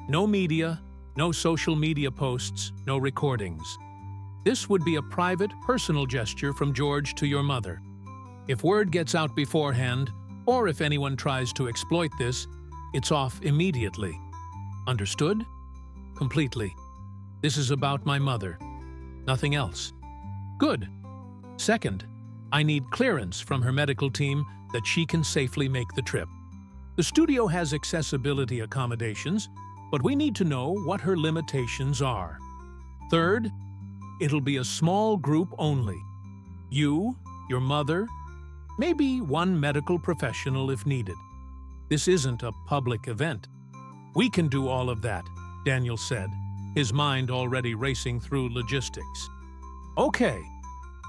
No media, no social media posts, no recordings. This would be a private, personal gesture from George to your mother. If word gets out beforehand, or if anyone tries to exploit this, it's off immediately. Understood?" "Completely. This is about my mother. Nothing else." "Good. Second, I need clearance from her medical team that she can safely make the trip. The studio has accessibility accommodations, but we need to know what her limitations are. Third, it'll be a small group only. You, your mother, maybe one medical professional if needed. This isn't a public event." "We can do all of that," Daniel said, his mind already racing through logistics. "Okay.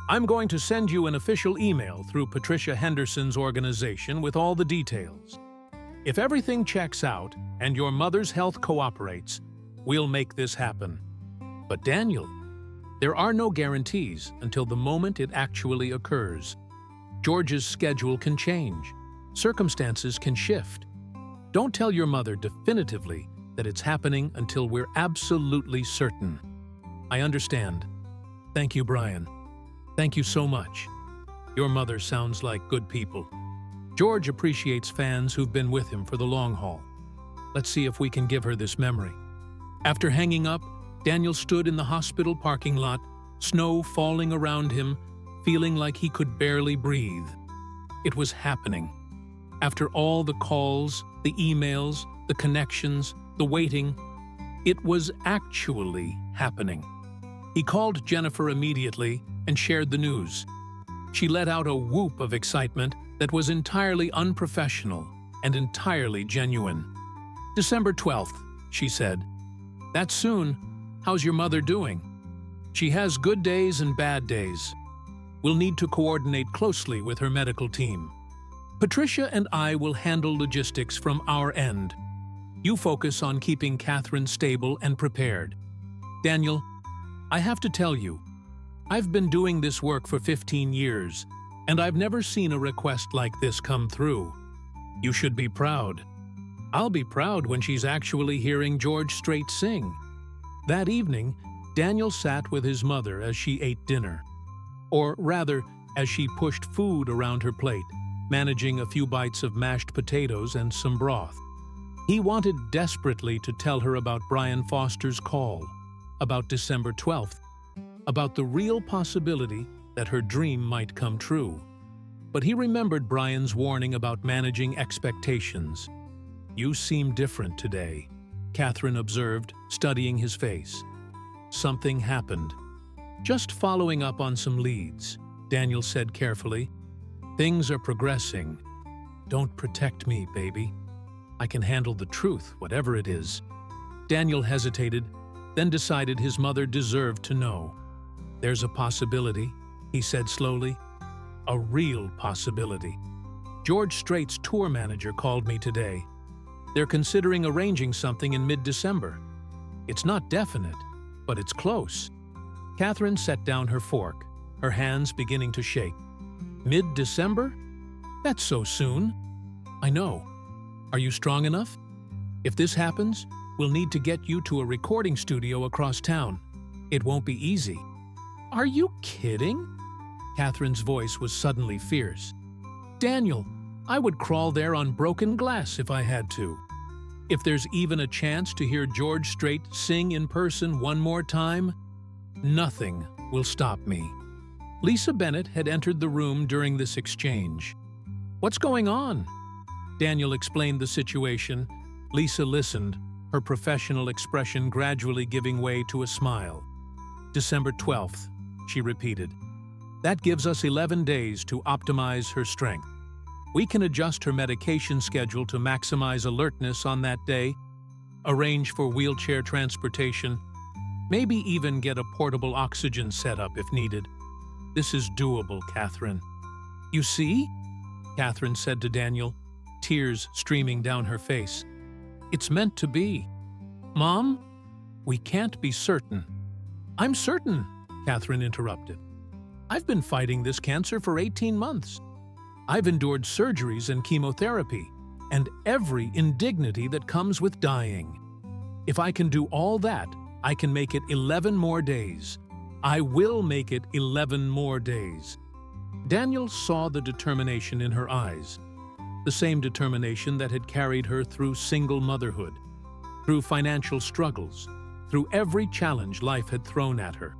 I'm going to send you an official email through Patricia Henderson's organization with all the details. If everything checks out and your mother's health cooperates, we'll make this happen." "But Daniel, there are no guarantees until the moment it actually occurs. George's schedule can change. Circumstances can shift. Don't tell your mother definitively that it's happening until we're absolutely certain." "I understand. Thank you, Brian. Thank you so much. Your mother sounds like good people." George appreciates fans who've been with him for the long haul. Let's see if we can give her this memory. After hanging up, Daniel stood in the hospital parking lot, snow falling around him, feeling like he could barely breathe. It was happening. After all the calls, the emails, the connections, the waiting, it was actually happening. He called Jennifer immediately and shared the news. She let out a whoop of excitement that was entirely unprofessional and entirely genuine. "December 12th, she said. "That's soon. How's your mother doing?" "She has good days and bad days. We'll need to coordinate closely with her medical team. Patricia and I will handle logistics from our end. You focus on keeping Catherine stable and prepared. Daniel, I have to tell you, I've been doing this work for 15 years, and I've never seen a request like this come through. You should be proud. I'll be proud when she's actually hearing George Strait sing." That evening, Daniel sat with his mother as she ate dinner. Or rather, as she pushed food around her plate, managing a few bites of mashed potatoes and some broth. He wanted desperately to tell her about Brian Foster's call, about December 12th, about the real possibility that her dream might come true. But he remembered Brian's warning about managing expectations. "You seem different today," Catherine observed, studying his face. "Something happened." "Just following up on some leads," Daniel said carefully. "Things are progressing. Don't protect me, baby. I can handle the truth, whatever it is." Daniel hesitated, then decided his mother deserved to know. "There's a possibility," he said slowly. "A real possibility. George Strait's tour manager called me today. They're considering arranging something in mid-December. It's not definite, but it's close." Catherine set down her fork, her hands beginning to shake. "Mid-December? That's so soon." "I know. Are you strong enough? If this happens, we'll need to get you to a recording studio across town. It won't be easy." "Are you kidding?" Catherine's voice was suddenly fierce. "Daniel, I would crawl there on broken glass if I had to. If there's even a chance to hear George Strait sing in person one more time, nothing will stop me." Lisa Bennett had entered the room during this exchange. "What's going on?" Daniel explained the situation. Lisa listened, her professional expression gradually giving way to a smile. "December 12th, she repeated. "That gives us 11 days to optimize her strength. We can adjust her medication schedule to maximize alertness on that day, arrange for wheelchair transportation, maybe even get a portable oxygen setup if needed. This is doable, Catherine." "You see?" Catherine said to Daniel, tears streaming down her face. "It's meant to be." "Mom, we can't be certain." "I'm certain," Catherine interrupted. "I've been fighting this cancer for 18 months. I've endured surgeries and chemotherapy, and every indignity that comes with dying. If I can do all that, I can make it 11 more days. I will make it 11 more days." Daniel saw the determination in her eyes, the same determination that had carried her through single motherhood, through financial struggles, through every challenge life had thrown at her.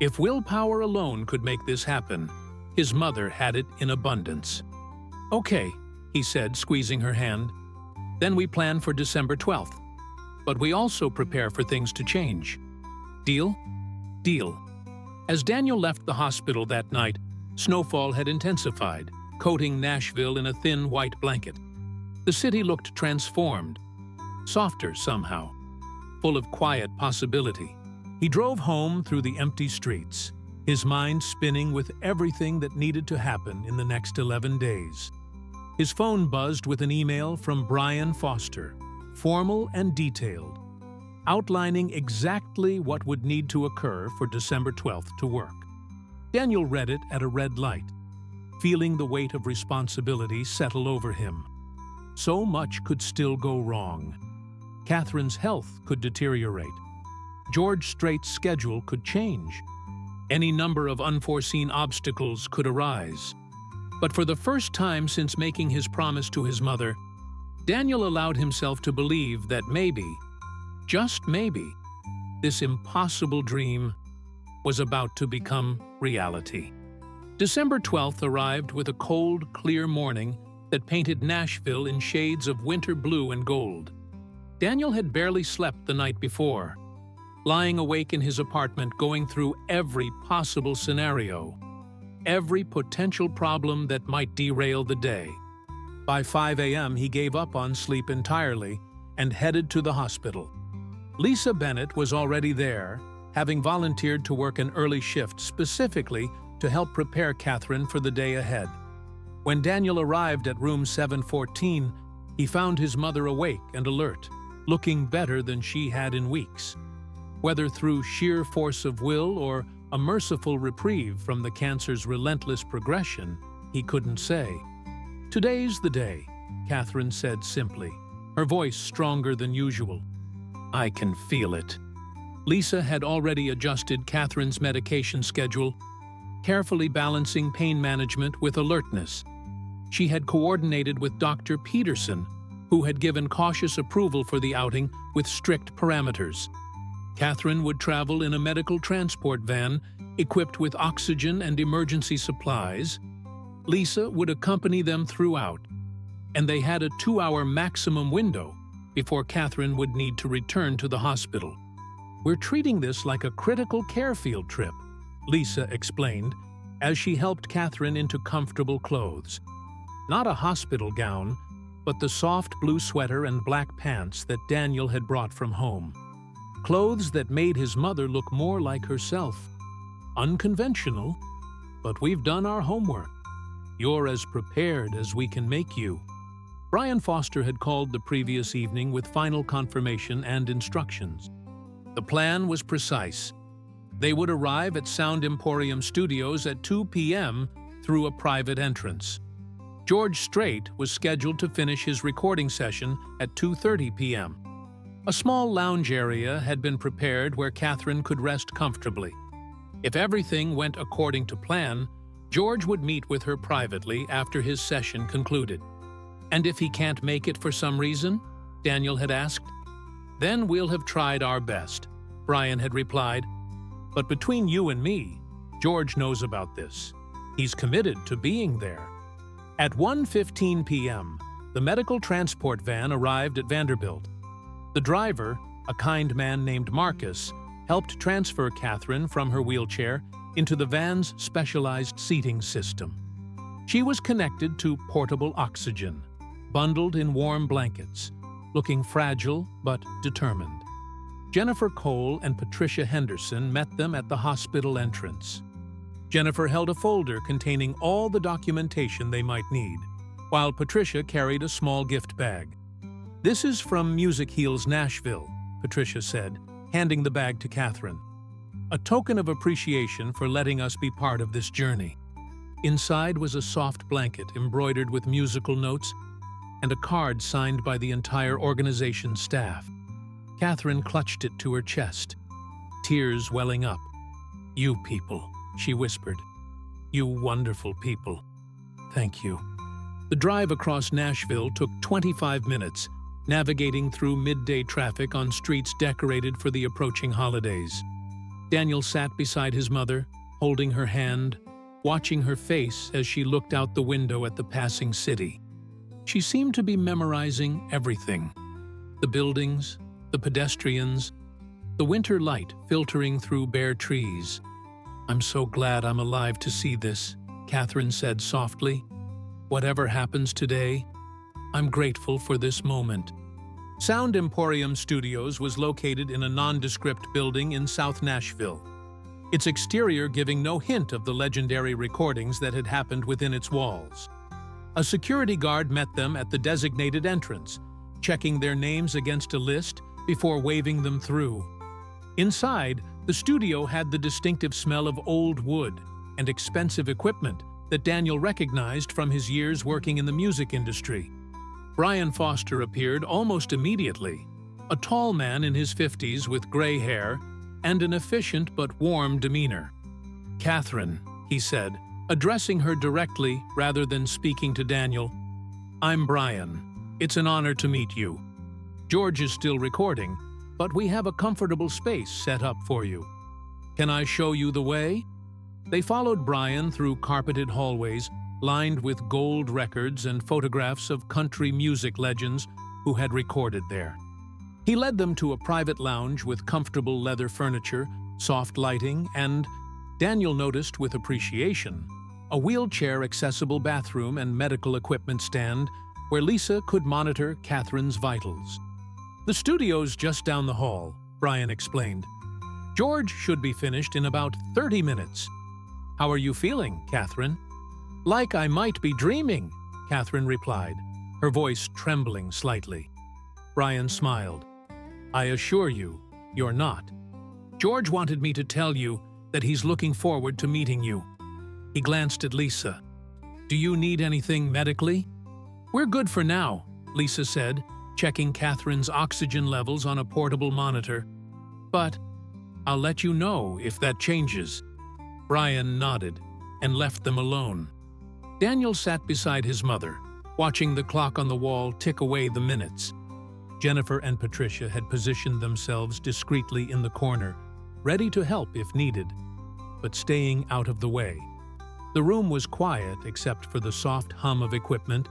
If willpower alone could make this happen, his mother had it in abundance. "Okay," he said, squeezing her hand. "Then we plan for December 12th. But we also prepare for things to change. Deal?" "Deal." As Daniel left the hospital that night, snowfall had intensified, coating Nashville in a thin white blanket. The city looked transformed, softer somehow, full of quiet possibility. He drove home through the empty streets, his mind spinning with everything that needed to happen in the next 11 days. His phone buzzed with an email from Brian Foster, formal and detailed, outlining exactly what would need to occur for December 12th to work. Daniel read it at a red light, feeling the weight of responsibility settle over him. So much could still go wrong. Catherine's health could deteriorate. George Strait's schedule could change. Any number of unforeseen obstacles could arise. But for the first time since making his promise to his mother, Daniel allowed himself to believe that maybe, just maybe, this impossible dream was about to become reality. December 12th arrived with a cold, clear morning that painted Nashville in shades of winter blue and gold. Daniel had barely slept the night before. lying awake in his apartment going through every possible scenario, every potential problem that might derail the day. By 5 a.m., he gave up on sleep entirely and headed to the hospital. Lisa Bennett was already there, having volunteered to work an early shift specifically to help prepare Catherine for the day ahead. When Daniel arrived at room 714, he found his mother awake and alert, looking better than she had in weeks. Whether through sheer force of will or a merciful reprieve from the cancer's relentless progression, he couldn't say. "Today's the day," Catherine said simply, her voice stronger than usual. "I can feel it." Lisa had already adjusted Catherine's medication schedule, carefully balancing pain management with alertness. She had coordinated with Dr. Peterson, who had given cautious approval for the outing with strict parameters. Catherine would travel in a medical transport van equipped with oxygen and emergency supplies. Lisa would accompany them throughout, and they had a 2-hour maximum window before Catherine would need to return to the hospital. "We're treating this like a critical care field trip," Lisa explained, as she helped Catherine into comfortable clothes. Not a hospital gown, but the soft blue sweater and black pants that Daniel had brought from home. Clothes that made his mother look more like herself. Unconventional, but we've done our homework. You're as prepared as we can make you. Brian Foster had called the previous evening with final confirmation and instructions. The plan was precise. They would arrive at Sound Emporium Studios at 2 p.m. through a private entrance. George Strait was scheduled to finish his recording session at 2:30 p.m. A small lounge area had been prepared where Catherine could rest comfortably. If everything went according to plan, George would meet with her privately after his session concluded. "And if he can't make it for some reason?" Daniel had asked. "Then we'll have tried our best," Brian had replied. "But between you and me, George knows about this. He's committed to being there." At 1:15 p.m., the medical transport van arrived at Vanderbilt. The driver, a kind man named Marcus, helped transfer Catherine from her wheelchair into the van's specialized seating system. She was connected to portable oxygen, bundled in warm blankets, looking fragile but determined. Jennifer Cole and Patricia Henderson met them at the hospital entrance. Jennifer held a folder containing all the documentation they might need, while Patricia carried a small gift bag. "This is from Music Heals Nashville," Patricia said, handing the bag to Catherine. "A token of appreciation for letting us be part of this journey." Inside was a soft blanket embroidered with musical notes and a card signed by the entire organization's staff. Catherine clutched it to her chest, tears welling up. "You people," she whispered. "You wonderful people. Thank you." The drive across Nashville took 25 minutes, navigating through midday traffic on streets decorated for the approaching holidays. Daniel sat beside his mother, holding her hand, watching her face as she looked out the window at the passing city. She seemed to be memorizing everything: the buildings, the pedestrians, the winter light filtering through bare trees. "I'm so glad I'm alive to see this," Catherine said softly. "Whatever happens today, I'm grateful for this moment." Sound Emporium Studios was located in a nondescript building in South Nashville, its exterior giving no hint of the legendary recordings that had happened within its walls. A security guard met them at the designated entrance, checking their names against a list before waving them through. Inside, the studio had the distinctive smell of old wood and expensive equipment that Daniel recognized from his years working in the music industry. Brian Foster appeared almost immediately, a tall man in his 50s with gray hair and an efficient but warm demeanor. "Catherine," he said, addressing her directly rather than speaking to Daniel, "I'm Brian. It's an honor to meet you. George is still recording, but we have a comfortable space set up for you. Can I show you the way?" They followed Brian through carpeted hallways lined with gold records and photographs of country music legends who had recorded there. He led them to a private lounge with comfortable leather furniture, soft lighting, and, Daniel noticed with appreciation, a wheelchair-accessible bathroom and medical equipment stand where Lisa could monitor Catherine's vitals. "The studio's just down the hall," Brian explained. "George should be finished in about 30 minutes. How are you feeling, Catherine?" "Like I might be dreaming," Catherine replied, her voice trembling slightly. Brian smiled. "I assure you, you're not. George wanted me to tell you that he's looking forward to meeting you." He glanced at Lisa. "Do you need anything medically?" "We're good for now," Lisa said, checking Catherine's oxygen levels on a portable monitor. "But I'll let you know if that changes." Brian nodded and left them alone. Daniel sat beside his mother, watching the clock on the wall tick away the minutes. Jennifer and Patricia had positioned themselves discreetly in the corner, ready to help if needed, but staying out of the way. The room was quiet except for the soft hum of equipment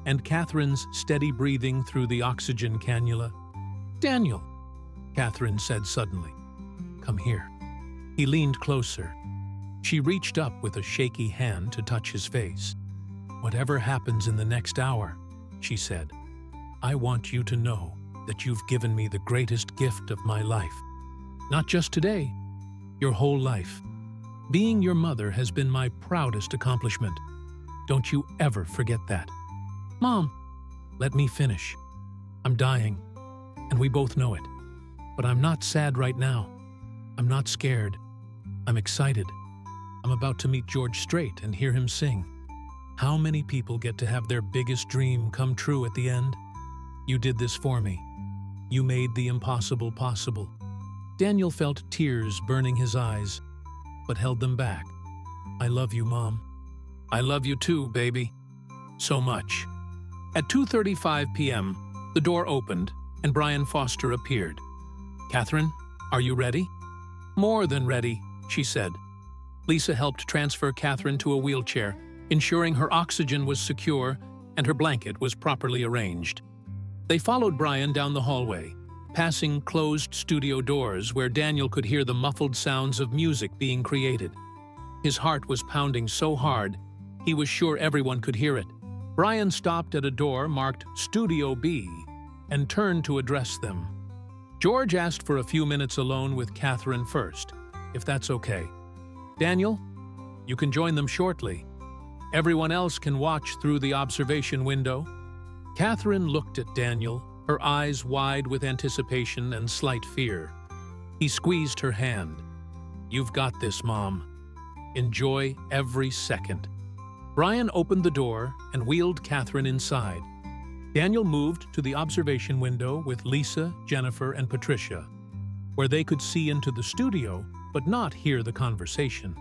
and Catherine's steady breathing through the oxygen cannula. "Daniel," Catherine said suddenly, "come here." He leaned closer. She reached up with a shaky hand to touch his face. "Whatever happens in the next hour," she said, "I want you to know that you've given me the greatest gift of my life. Not just today, your whole life. Being your mother has been my proudest accomplishment. Don't you ever forget that." "Mom," "Let me finish. I'm dying, and we both know it. But I'm not sad right now. I'm not scared. I'm excited. I'm about to meet George Strait and hear him sing. How many people get to have their biggest dream come true at the end? You did this for me. You made the impossible possible." Daniel felt tears burning his eyes, but held them back. "I love you, Mom." "I love you too, baby. So much." At 2:35 p.m., the door opened and Brian Foster appeared. "Catherine, are you ready?" "More than ready," she said. Lisa helped transfer Catherine to a wheelchair, ensuring her oxygen was secure and her blanket was properly arranged. They followed Brian down the hallway, passing closed studio doors where Daniel could hear the muffled sounds of music being created. His heart was pounding so hard, he was sure everyone could hear it. Brian stopped at a door marked Studio B and turned to address them. George asked for a few minutes alone with Catherine first, if that's okay. "Daniel, you can join them shortly. Everyone else can watch through the observation window." Catherine looked at Daniel, her eyes wide with anticipation and slight fear. He squeezed her hand. "You've got this, Mom. Enjoy every second." Brian opened the door and wheeled Catherine inside. Daniel moved to the observation window with Lisa, Jennifer, and Patricia, where they could see into the studio but not hear the conversation.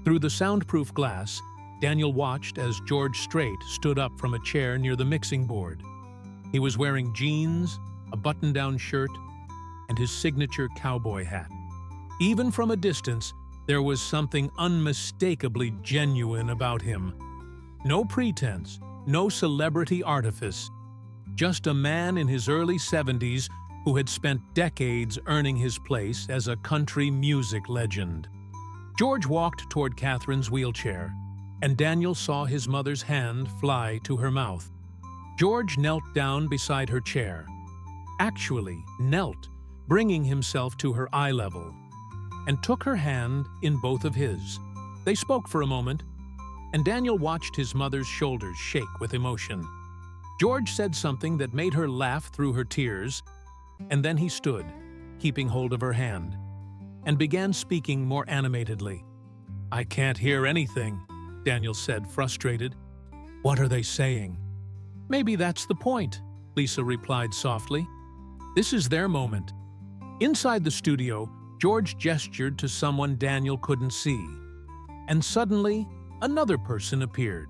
Through the soundproof glass, Daniel watched as George Strait stood up from a chair near the mixing board. He was wearing jeans, a button-down shirt, and his signature cowboy hat. Even from a distance, there was something unmistakably genuine about him. No pretense, no celebrity artifice. Just a man in his early 70s who had spent decades earning his place as a country music legend. George walked toward Catherine's wheelchair, and Daniel saw his mother's hand fly to her mouth. George knelt down beside her chair. Actually, knelt, bringing himself to her eye level, and took her hand in both of his. They spoke for a moment, and Daniel watched his mother's shoulders shake with emotion. George said something that made her laugh through her tears, and then he stood, keeping hold of her hand, and began speaking more animatedly. "I can't hear anything," Daniel said, frustrated. "What are they saying?" "Maybe that's the point," Lisa replied softly. "This is their moment." Inside the studio, George gestured to someone Daniel couldn't see, and suddenly another person appeared,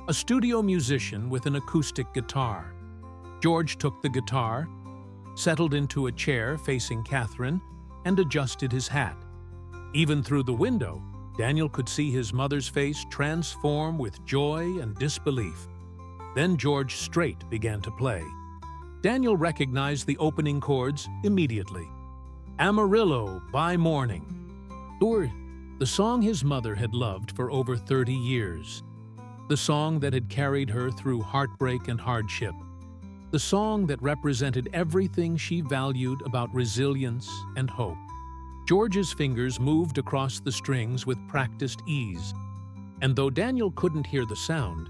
a studio musician with an acoustic guitar. George took the guitar, settled into a chair facing Catherine, and adjusted his hat. Even through the window, Daniel could see his mother's face transform with joy and disbelief. Then George Strait began to play. Daniel recognized the opening chords immediately. Amarillo by Morning. Or the song his mother had loved for over 30 years. The song that had carried her through heartbreak and hardship. The song that represented everything she valued about resilience and hope. George's fingers moved across the strings with practiced ease, and though Daniel couldn't hear the sound,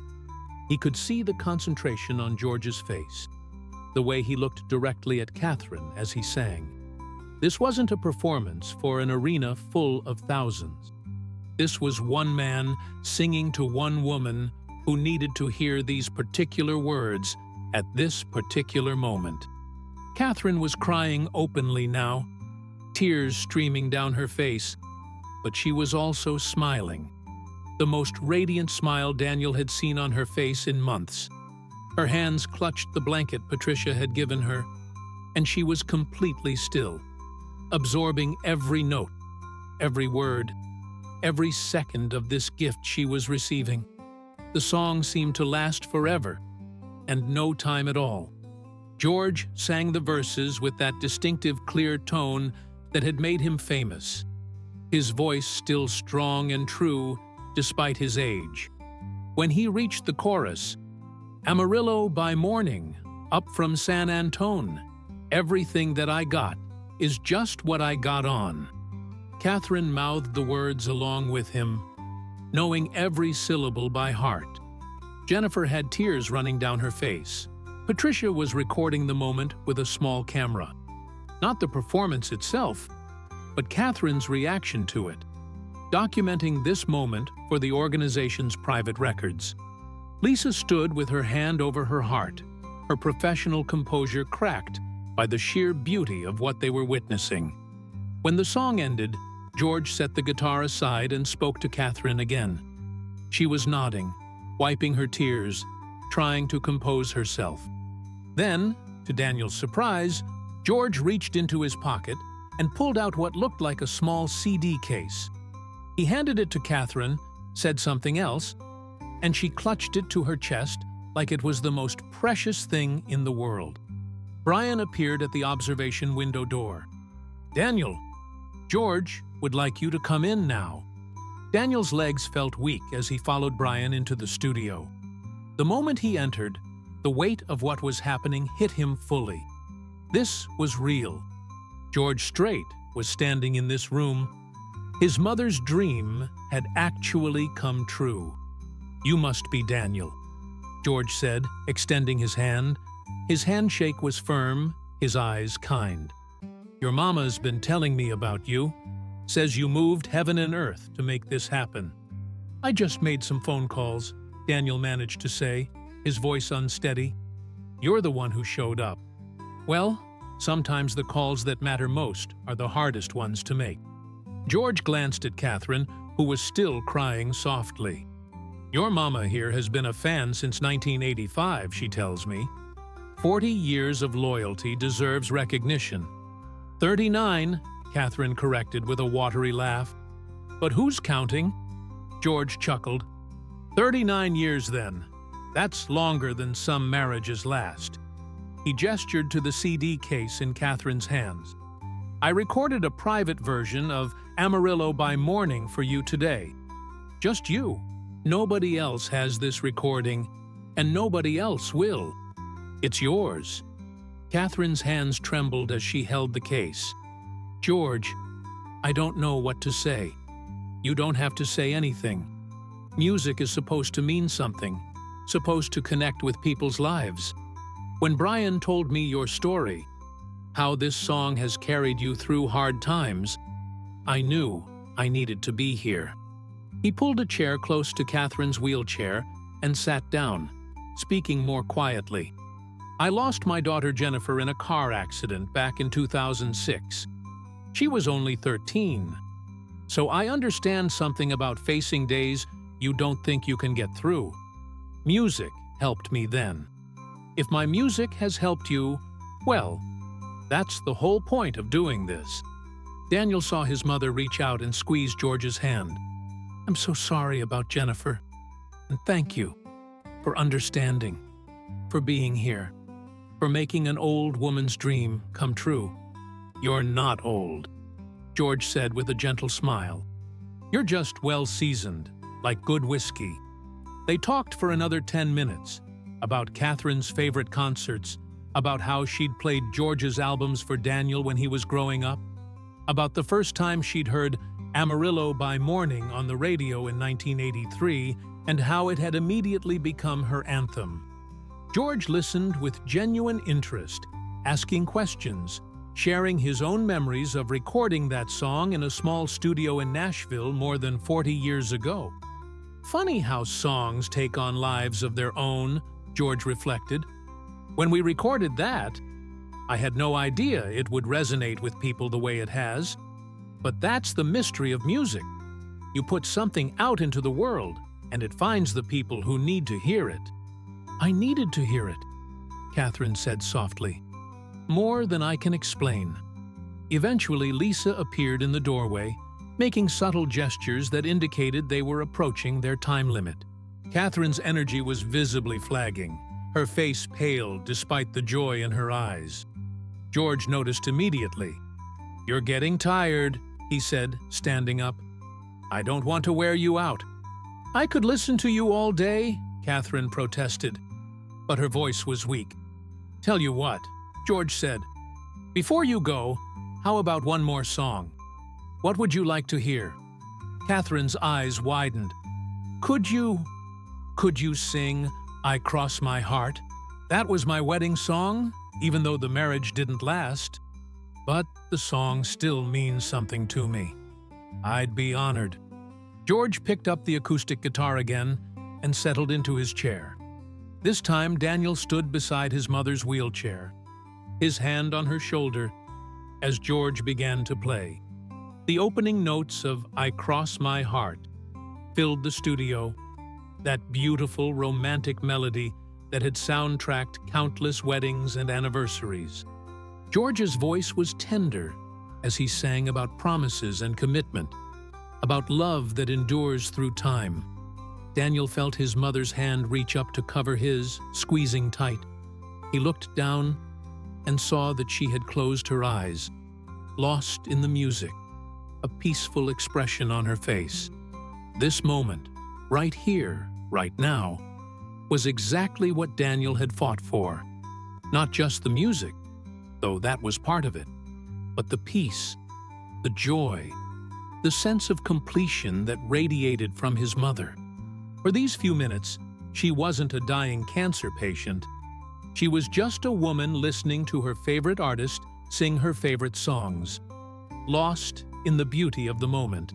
he could see the concentration on George's face, the way he looked directly at Catherine as he sang. This wasn't a performance for an arena full of thousands. This was one man singing to one woman who needed to hear these particular words at this particular moment. Catherine was crying openly now, tears streaming down her face, but she was also smiling. The most radiant smile Daniel had seen on her face in months. Her hands clutched the blanket Patricia had given her, and she was completely still, absorbing every note, every word, every second of this gift she was receiving. The song seemed to last forever, and no time at all. George sang the verses with that distinctive clear tone that had made him famous, his voice still strong and true despite his age. When he reached the chorus, Amarillo by Morning, up from San Antone, everything that I got is just what I got on. Catherine mouthed the words along with him, knowing every syllable by heart. Jennifer had tears running down her face. Patricia was recording the moment with a small camera. Not the performance itself, but Catherine's reaction to it, documenting this moment for the organization's private records. Lisa stood with her hand over her heart, her professional composure cracked by the sheer beauty of what they were witnessing. When the song ended, George set the guitar aside and spoke to Catherine again. She was nodding, wiping her tears, trying to compose herself. Then, to Daniel's surprise, George reached into his pocket and pulled out what looked like a small CD case. He handed it to Catherine, said something else, and she clutched it to her chest like it was the most precious thing in the world. Brian appeared at the observation window door. "Daniel, George would like you to come in now." Daniel's legs felt weak as he followed Brian into the studio. The moment he entered, the weight of what was happening hit him fully. This was real. George Strait was standing in this room. His mother's dream had actually come true. "You must be Daniel," George said, extending his hand. His handshake was firm, his eyes kind. "Your mama's been telling me about you. Says you moved heaven and earth to make this happen." "I just made some phone calls," Daniel managed to say, his voice unsteady. "You're the one who showed up." "Well, sometimes the calls that matter most are the hardest ones to make." George glanced at Catherine, who was still crying softly. "Your mama here has been a fan since 1985, she tells me. 40 years of loyalty deserves recognition." 39, Catherine corrected with a watery laugh. "But who's counting?" George chuckled. 39 years then. That's longer than some marriages last." He gestured to the CD case in Catherine's hands. "I recorded a private version of Amarillo by Morning for you today. Just you. Nobody else has this recording, and nobody else will. It's yours." Catherine's hands trembled as she held the case. "George, I don't know what to say." "You don't have to say anything. Music is supposed to mean something, supposed to connect with people's lives. When Brian told me your story, how this song has carried you through hard times, I knew I needed to be here." He pulled a chair close to Catherine's wheelchair and sat down, speaking more quietly. "I lost my daughter Jennifer in a car accident back in 2006. She was only 13. So I understand something about facing days you don't think you can get through. Music helped me then. If my music has helped you, well, that's the whole point of doing this." Daniel saw his mother reach out and squeeze George's hand. "I'm so sorry about Jennifer, and thank you for understanding, for being here." for making an old woman's dream come true." "You're not old," George said with a gentle smile. "You're just well-seasoned, like good whiskey." They talked for another 10 minutes, about Catherine's favorite concerts, about how she'd played George's albums for Daniel when he was growing up, about the first time she'd heard "Amarillo by Morning" on the radio in 1983, and how it had immediately become her anthem. George listened with genuine interest, asking questions, sharing his own memories of recording that song in a small studio in Nashville more than 40 years ago. Funny how songs take on lives of their own, George reflected. When we recorded that, I had no idea it would resonate with people the way it has. But that's the mystery of music. You put something out into the world, and it finds the people who need to hear it. "I needed to hear it," Catherine said softly. "More than I can explain." Eventually, Lisa appeared in the doorway, making subtle gestures that indicated they were approaching their time limit. Catherine's energy was visibly flagging, her face pale despite the joy in her eyes. George noticed immediately. "You're getting tired," he said, standing up. "I don't want to wear you out." "I could listen to you all day," Catherine protested, but her voice was weak. "Tell you what," George said. "Before you go, how about one more song? What would you like to hear?" Catherine's eyes widened. Could you sing 'I Cross My Heart'? That was my wedding song, even though the marriage didn't last. But the song still means something to me. I'd be honored." George picked up the acoustic guitar again and settled into his chair. This time, Daniel stood beside his mother's wheelchair, his hand on her shoulder, as George began to play. The opening notes of "I Cross My Heart" filled the studio, that beautiful, romantic melody that had soundtracked countless weddings and anniversaries. George's voice was tender as he sang about promises and commitment, about love that endures through time. Daniel felt his mother's hand reach up to cover his, squeezing tight. He looked down and saw that she had closed her eyes, lost in the music, a peaceful expression on her face. This moment, right here, right now, was exactly what Daniel had fought for. Not just the music, though that was part of it, but the peace, the joy, the sense of completion that radiated from his mother. For these few minutes, she wasn't a dying cancer patient. She was just a woman listening to her favorite artist sing her favorite songs, lost in the beauty of the moment.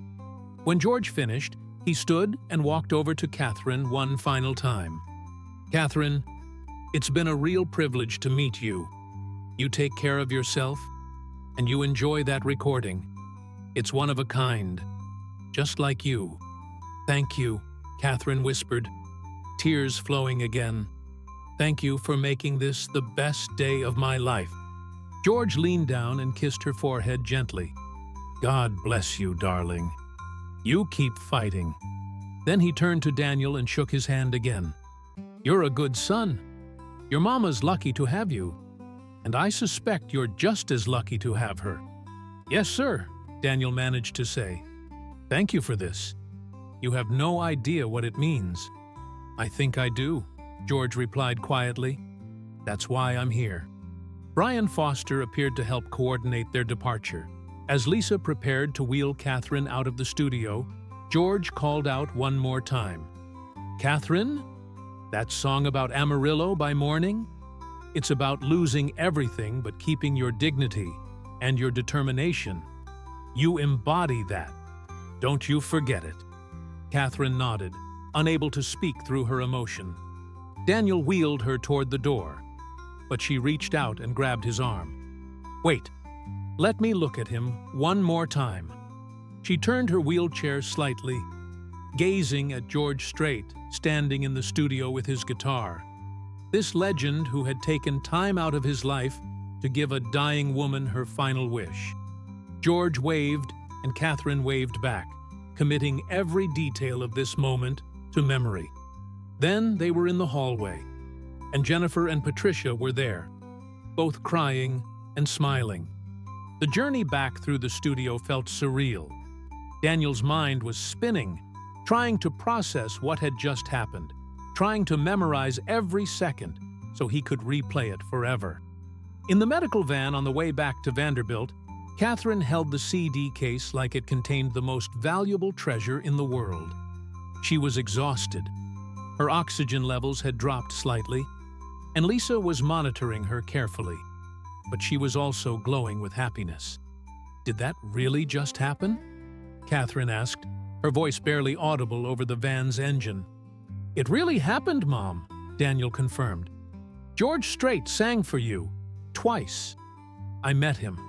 When George finished, he stood and walked over to Catherine one final time. "Catherine, it's been a real privilege to meet you. You take care of yourself, and you enjoy that recording. It's one of a kind, just like you." "Thank you," Catherine whispered, tears flowing again. "Thank you for making this the best day of my life." George leaned down and kissed her forehead gently. "God bless you, darling. You keep fighting." Then he turned to Daniel and shook his hand again. "You're a good son. Your mama's lucky to have you, and I suspect you're just as lucky to have her." "Yes, sir," Daniel managed to say. "Thank you for this. You have no idea what it means." "I think I do," George replied quietly. "That's why I'm here." Brian Foster appeared to help coordinate their departure. As Lisa prepared to wheel Catherine out of the studio, George called out one more time. "Catherine, that song about Amarillo by Morning? It's about losing everything but keeping your dignity and your determination. You embody that. Don't you forget it." Catherine nodded, unable to speak through her emotion. Daniel wheeled her toward the door, but she reached out and grabbed his arm. "Wait. Let me look at him one more time." She turned her wheelchair slightly, gazing at George Strait standing in the studio with his guitar. This legend who had taken time out of his life to give a dying woman her final wish. George waved, and Catherine waved back, committing every detail of this moment to memory. Then they were in the hallway, and Jennifer and Patricia were there, both crying and smiling. The journey back through the studio felt surreal. Daniel's mind was spinning, trying to process what had just happened, trying to memorize every second so he could replay it forever. In the medical van on the way back to Vanderbilt, Catherine held the CD case like it contained the most valuable treasure in the world. She was exhausted. Her oxygen levels had dropped slightly, and Lisa was monitoring her carefully. But she was also glowing with happiness. "Did that really just happen?" Catherine asked, her voice barely audible over the van's engine. "It really happened, Mom," Daniel confirmed. "George Strait sang for you, twice. I met him.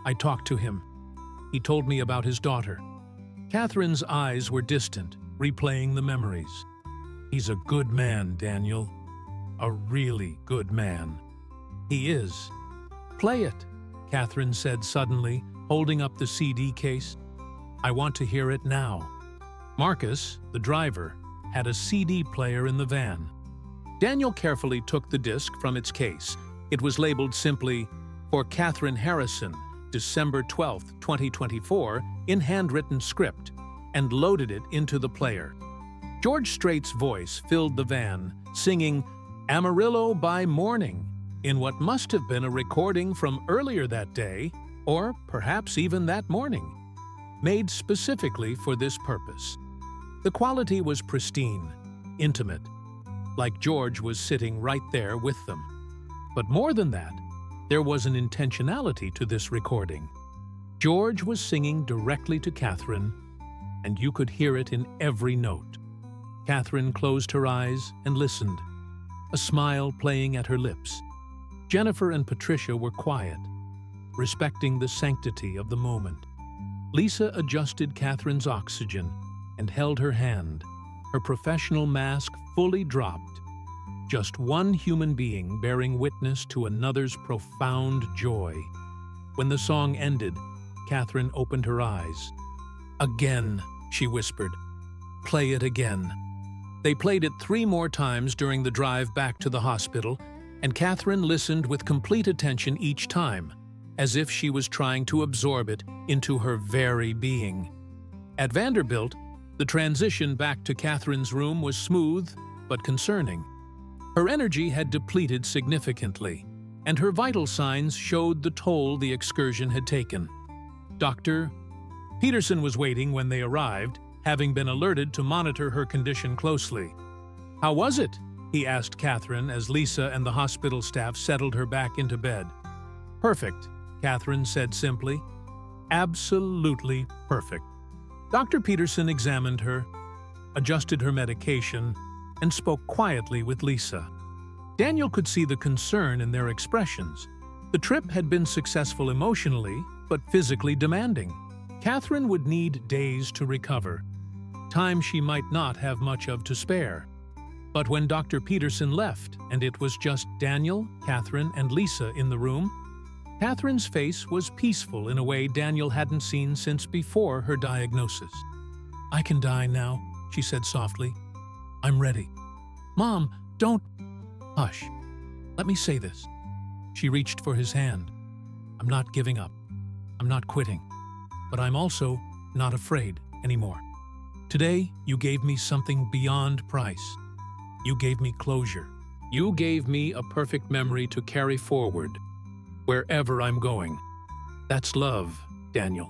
I talked to him. He told me about his daughter." Catherine's eyes were distant, replaying the memories. "He's a good man, Daniel. A really good man." "He is." "Play it," Catherine said suddenly, holding up the CD case. "I want to hear it now." Marcus, the driver, had a CD player in the van. Daniel carefully took the disc from its case. It was labeled simply, "For Catherine Harrison, December 12, 2024, in handwritten script, and loaded it into the player. George Strait's voice filled the van, singing "Amarillo by Morning" in what must have been a recording from earlier that day, or perhaps even that morning, made specifically for this purpose. The quality was pristine, intimate, like George was sitting right there with them. But more than that, there was an intentionality to this recording. George was singing directly to Catherine, and you could hear it in every note. Catherine closed her eyes and listened, a smile playing at her lips. Jennifer and Patricia were quiet, respecting the sanctity of the moment. Lisa adjusted Catherine's oxygen and held her hand, her professional mask fully dropped. Just one human being bearing witness to another's profound joy. When the song ended, Catherine opened her eyes. "Again," she whispered. "Play it again." They played it 3 more times during the drive back to the hospital, and Catherine listened with complete attention each time, as if she was trying to absorb it into her very being. At Vanderbilt, the transition back to Catherine's room was smooth but concerning. Her energy had depleted significantly, and her vital signs showed the toll the excursion had taken. Dr. Peterson was waiting when they arrived, having been alerted to monitor her condition closely. "How was it?" he asked Catherine as Lisa and the hospital staff settled her back into bed. "Perfect," Catherine said simply. "Absolutely perfect." Dr. Peterson examined her, adjusted her medication, and spoke quietly with Lisa. Daniel could see the concern in their expressions. The trip had been successful emotionally, but physically demanding. Catherine would need days to recover, time she might not have much of to spare. But when Dr. Peterson left, and it was just Daniel, Catherine, and Lisa in the room, Catherine's face was peaceful in a way Daniel hadn't seen since before her diagnosis. "I can die now," she said softly. "I'm ready." "Mom, don't..." "Hush. Let me say this." She reached for his hand. "I'm not giving up. I'm not quitting. But I'm also not afraid anymore. Today, you gave me something beyond price. You gave me closure. You gave me a perfect memory to carry forward, wherever I'm going. That's love, Daniel.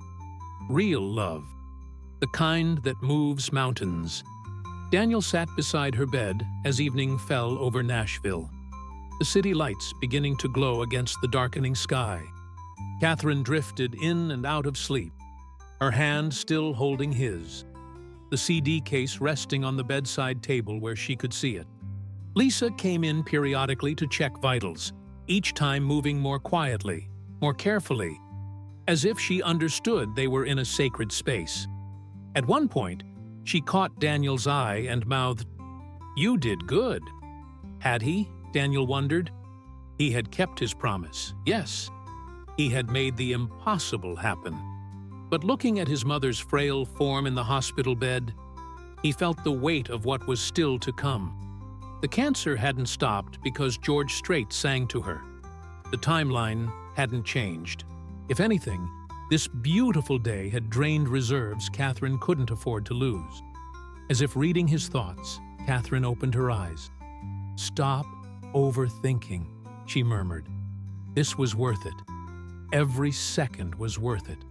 Real love. The kind that moves mountains." Daniel sat beside her bed as evening fell over Nashville, the city lights beginning to glow against the darkening sky. Catherine drifted in and out of sleep, her hand still holding his, the CD case resting on the bedside table where she could see it. Lisa came in periodically to check vitals, each time moving more quietly, more carefully, as if she understood they were in a sacred space. At one point, she caught Daniel's eye and mouthed, "You did good." Had he? Daniel wondered. He had kept his promise, yes. He had made the impossible happen. But looking at his mother's frail form in the hospital bed, he felt the weight of what was still to come. The cancer hadn't stopped because George Strait sang to her. The timeline hadn't changed. If anything, this beautiful day had drained reserves Catherine couldn't afford to lose. As if reading his thoughts, Catherine opened her eyes. "Stop overthinking," she murmured. "This was worth it. Every second was worth it."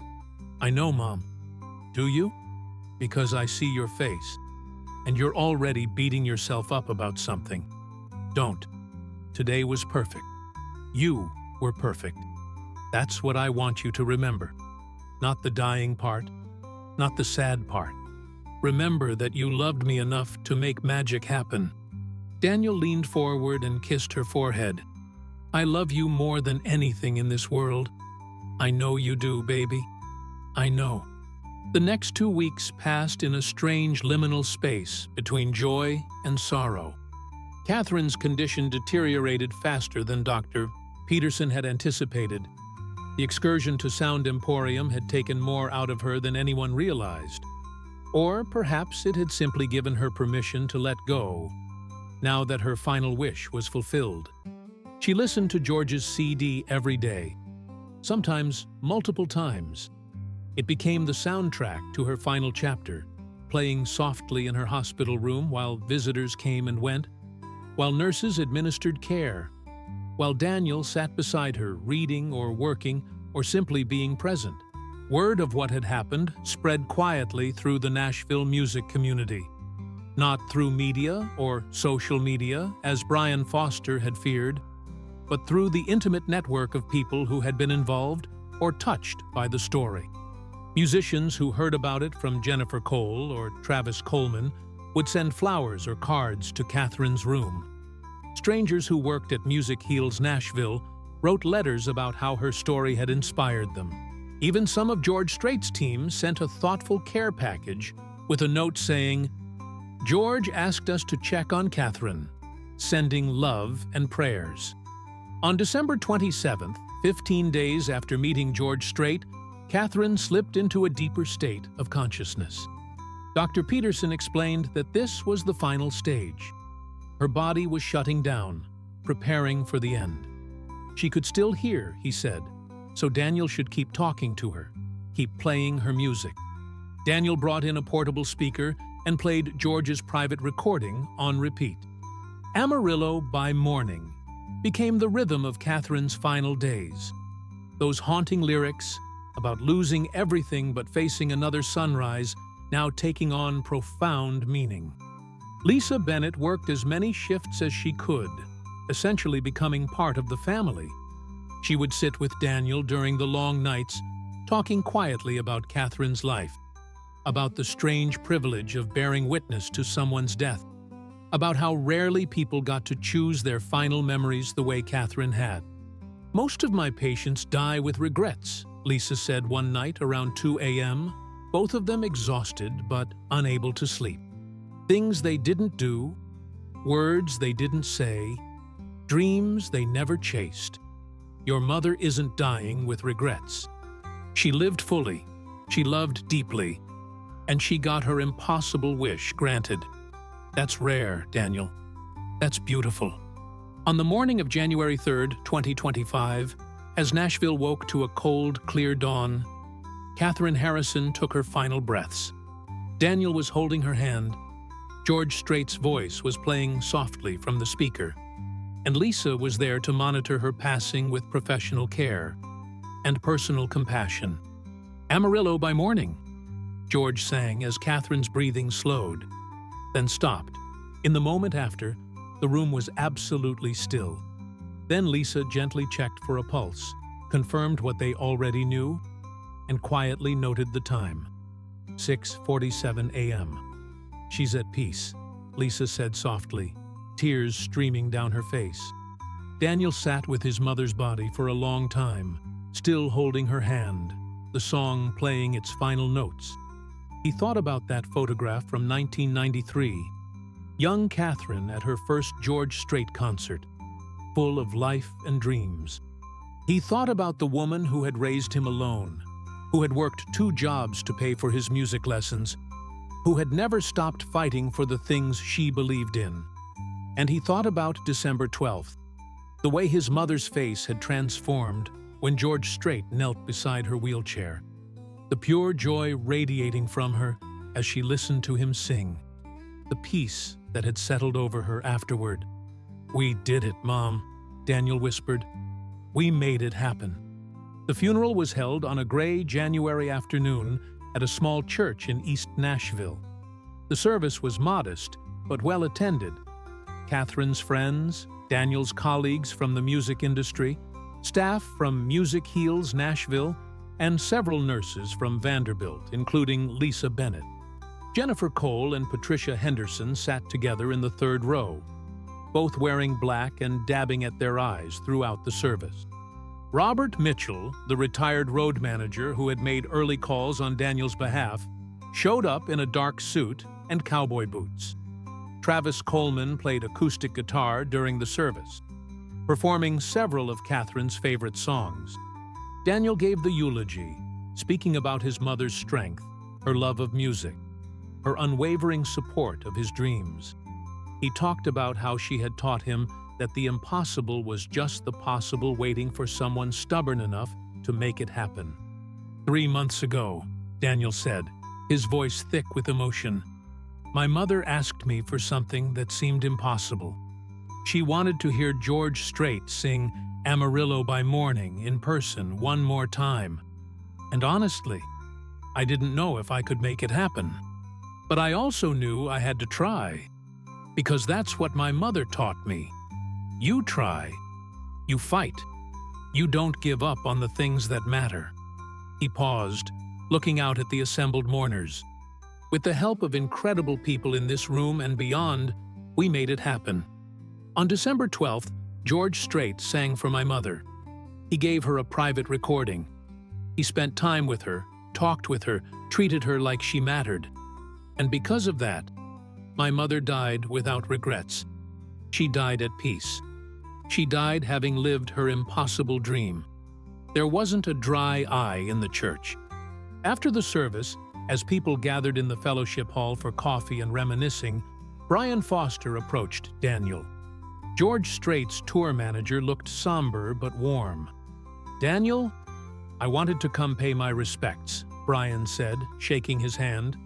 "I know, Mom." "Do you?" "Because I see your face. And you're already beating yourself up about something. Don't. Today was perfect. You were perfect. That's what I want you to remember. Not the dying part, not the sad part. Remember that you loved me enough to make magic happen." Daniel leaned forward and kissed her forehead. "I love you more than anything in this world. I know you do, baby. I know." The next 2 weeks passed in a strange liminal space between joy and sorrow. Catherine's condition deteriorated faster than Dr. Peterson had anticipated. The excursion to Sound Emporium had taken more out of her than anyone realized. Or perhaps it had simply given her permission to let go, now that her final wish was fulfilled. She listened to George's CD every day, sometimes multiple times. It became the soundtrack to her final chapter, playing softly in her hospital room while visitors came and went, while nurses administered care, while Daniel sat beside her, reading or working or simply being present. Word of what had happened spread quietly through the Nashville music community. Not through media or social media, as Brian Foster had feared, but through the intimate network of people who had been involved or touched by the story. Musicians who heard about it from Jennifer Cole or Travis Coleman would send flowers or cards to Catherine's room. Strangers who worked at Music Heals Nashville wrote letters about how her story had inspired them. Even some of George Strait's team sent a thoughtful care package with a note saying, "George asked us to check on Catherine, sending love and prayers." On December 27th, 15 days after meeting George Strait, Catherine slipped into a deeper state of consciousness. Dr. Peterson explained that this was the final stage. Her body was shutting down, preparing for the end. She could still hear, he said, so Daniel should keep talking to her, keep playing her music. Daniel brought in a portable speaker and played George's private recording on repeat. "Amarillo by Morning" became the rhythm of Catherine's final days. Those haunting lyrics about losing everything but facing another sunrise now taking on profound meaning. Lisa Bennett worked as many shifts as she could, essentially becoming part of the family. She would sit with Daniel during the long nights, talking quietly about Catherine's life, about the strange privilege of bearing witness to someone's death, about how rarely people got to choose their final memories the way Catherine had. "Most of my patients die with regrets," Lisa said one night around 2 a.m., both of them exhausted but unable to sleep. Things they didn't do, words they didn't say, dreams they never chased. Your mother isn't dying with regrets. She lived fully, she loved deeply, and she got her impossible wish granted. That's rare, Daniel. That's beautiful. On the morning of January 3rd, 2025, as Nashville woke to a cold, clear dawn, Catherine Harrison took her final breaths. Daniel was holding her hand. George Strait's voice was playing softly from the speaker, and Lisa was there to monitor her passing with professional care and personal compassion. "Amarillo by Morning," George sang as Catherine's breathing slowed, then stopped. In the moment after, the room was absolutely still. Then Lisa gently checked for a pulse, confirmed what they already knew, and quietly noted the time. 6:47 a.m. "She's at peace," Lisa said softly, tears streaming down her face. Daniel sat with his mother's body for a long time, still holding her hand, the song playing its final notes. He thought about that photograph from 1993, young Catherine at her first George Strait concert, full of life and dreams. He thought about the woman who had raised him alone, who had worked 2 jobs to pay for his music lessons, who had never stopped fighting for the things she believed in. And he thought about December 12th, The way his mother's face had transformed when George Strait knelt beside her wheelchair. The pure joy radiating from her as she listened to him sing. The peace that had settled over her afterward. "We did it, Mom," Daniel whispered. "We made it happen." The funeral was held on a gray January afternoon at a small church in East Nashville. The service was modest, but well attended. Catherine's friends, Daniel's colleagues from the music industry, staff from Music Heals Nashville, and several nurses from Vanderbilt, including Lisa Bennett. Jennifer Cole and Patricia Henderson sat together in the third row, both wearing black and dabbing at their eyes throughout the service. Robert Mitchell, the retired road manager who had made early calls on Daniel's behalf, showed up in a dark suit and cowboy boots. Travis Coleman played acoustic guitar during the service, performing several of Catherine's favorite songs. Daniel gave the eulogy, speaking about his mother's strength, her love of music, her unwavering support of his dreams. He talked about how she had taught him that the impossible was just the possible, waiting for someone stubborn enough to make it happen. 3 months ago, Daniel said, his voice thick with emotion, my mother asked me for something that seemed impossible. She wanted to hear George Strait sing Amarillo by Morning in person one more time. And honestly, I didn't know if I could make it happen. But I also knew I had to try, because that's what my mother taught me. You try, you fight, you don't give up on the things that matter. He paused, looking out at the assembled mourners. With the help of incredible people in this room and beyond, we made it happen. On December 12th, George Strait sang for my mother. He gave her a private recording. He spent time with her, talked with her, treated her like she mattered. And because of that, my mother died without regrets. She died at peace. She died having lived her impossible dream. There wasn't a dry eye in the church. After the service, as people gathered in the fellowship hall for coffee and reminiscing, Brian Foster approached Daniel. George Strait's tour manager looked somber but warm. "Daniel, I wanted to come pay my respects," Brian said, shaking his hand.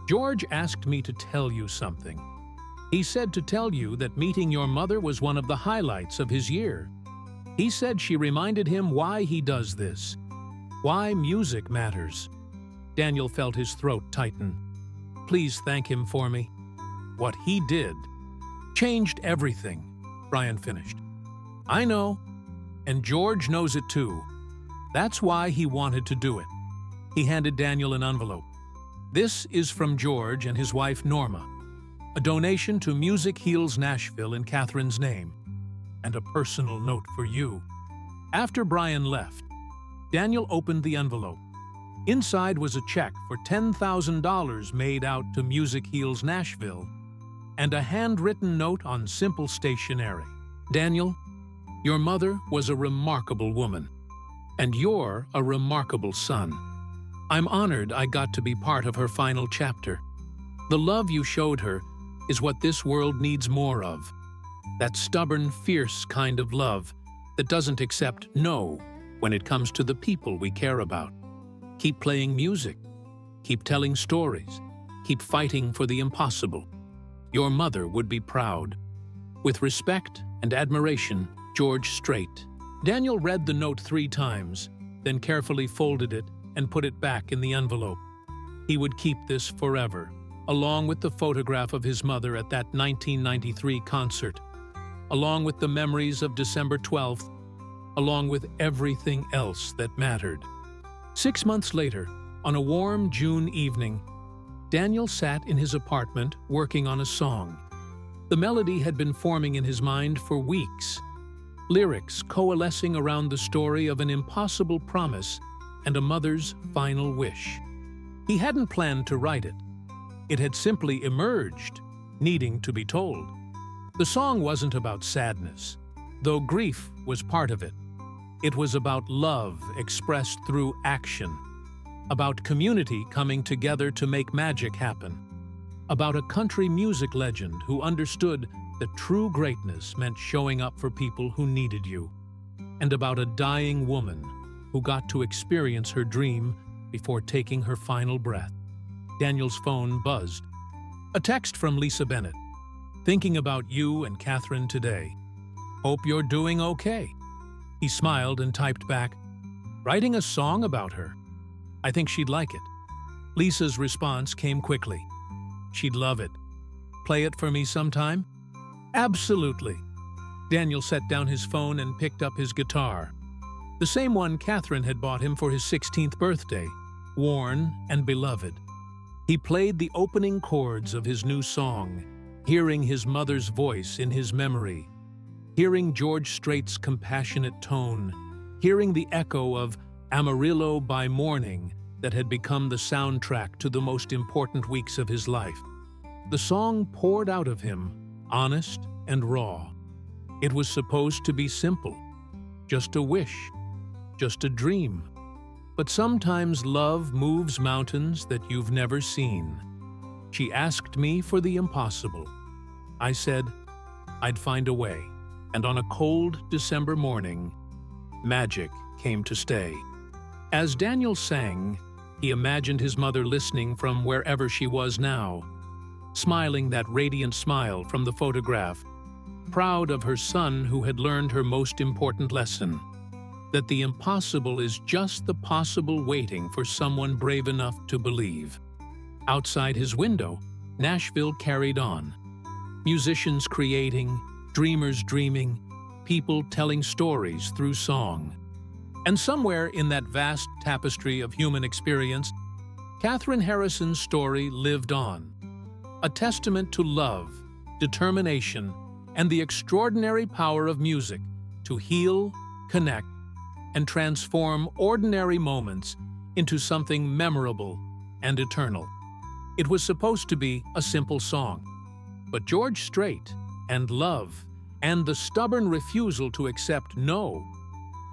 "George asked me to tell you something. He said to tell you that meeting your mother was one of the highlights of his year. He said she reminded him why he does this, why music matters." Daniel felt his throat tighten. "Please thank him for me. What he did changed everything," Brian finished. "I know, and George knows it too. That's why he wanted to do it." He handed Daniel an envelope. "This is from George and his wife Norma, a donation to Music Heals Nashville in Catherine's name, and a personal note for you." After Brian left, Daniel opened the envelope. Inside was a check for $10,000 made out to Music Heals Nashville, and a handwritten note on simple stationery. "Daniel, your mother was a remarkable woman, and you're a remarkable son. I'm honored I got to be part of her final chapter. The love you showed her is what this world needs more of. That stubborn, fierce kind of love that doesn't accept no when it comes to the people we care about. Keep playing music, keep telling stories, keep fighting for the impossible. Your mother would be proud. With respect and admiration, George Strait." Daniel read the note 3 times, then carefully folded it and put it back in the envelope. He would keep this forever, along with the photograph of his mother at that 1993 concert, along with the memories of December 12th, along with everything else that mattered. 6 months later, on a warm June evening, Daniel sat in his apartment working on a song. The melody had been forming in his mind for weeks, lyrics coalescing around the story of an impossible promise and a mother's final wish. He hadn't planned to write it. It had simply emerged, needing to be told. The song wasn't about sadness, though grief was part of it. It was about love expressed through action, about community coming together to make magic happen, about a country music legend who understood that true greatness meant showing up for people who needed you, and about a dying woman who got to experience her dream before taking her final breath. Daniel's phone buzzed. A text from Lisa Bennett. "Thinking about you and Catherine today. Hope you're doing okay." He smiled and typed back, "Writing a song about her. I think she'd like it." Lisa's response came quickly. "She'd love it. Play it for me sometime?" "Absolutely." Daniel set down his phone and picked up his guitar. The same one Catherine had bought him for his 16th birthday, worn and beloved. He played the opening chords of his new song, hearing his mother's voice in his memory, hearing George Strait's compassionate tone, hearing the echo of Amarillo by Morning that had become the soundtrack to the most important weeks of his life. The song poured out of him, honest and raw. It was supposed to be simple, just a wish, just a dream. But sometimes love moves mountains that you've never seen. She asked me for the impossible. I said I'd find a way. And on a cold December morning, magic came to stay. As Daniel sang, he imagined his mother listening from wherever she was now, smiling that radiant smile from the photograph, proud of her son who had learned her most important lesson, that the impossible is just the possible waiting for someone brave enough to believe. Outside his window, Nashville carried on. Musicians creating, dreamers dreaming, people telling stories through song. And somewhere in that vast tapestry of human experience, Catherine Harrison's story lived on. A testament to love, determination, and the extraordinary power of music to heal, connect, and transform ordinary moments into something memorable and eternal. It was supposed to be a simple song, but George Strait and love and the stubborn refusal to accept no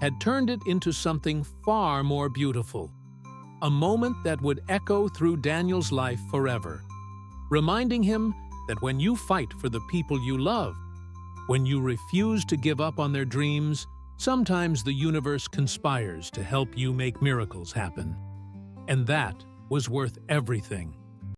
had turned it into something far more beautiful, a moment that would echo through Daniel's life forever, reminding him that when you fight for the people you love, when you refuse to give up on their dreams, sometimes the universe conspires to help you make miracles happen. And that was worth everything.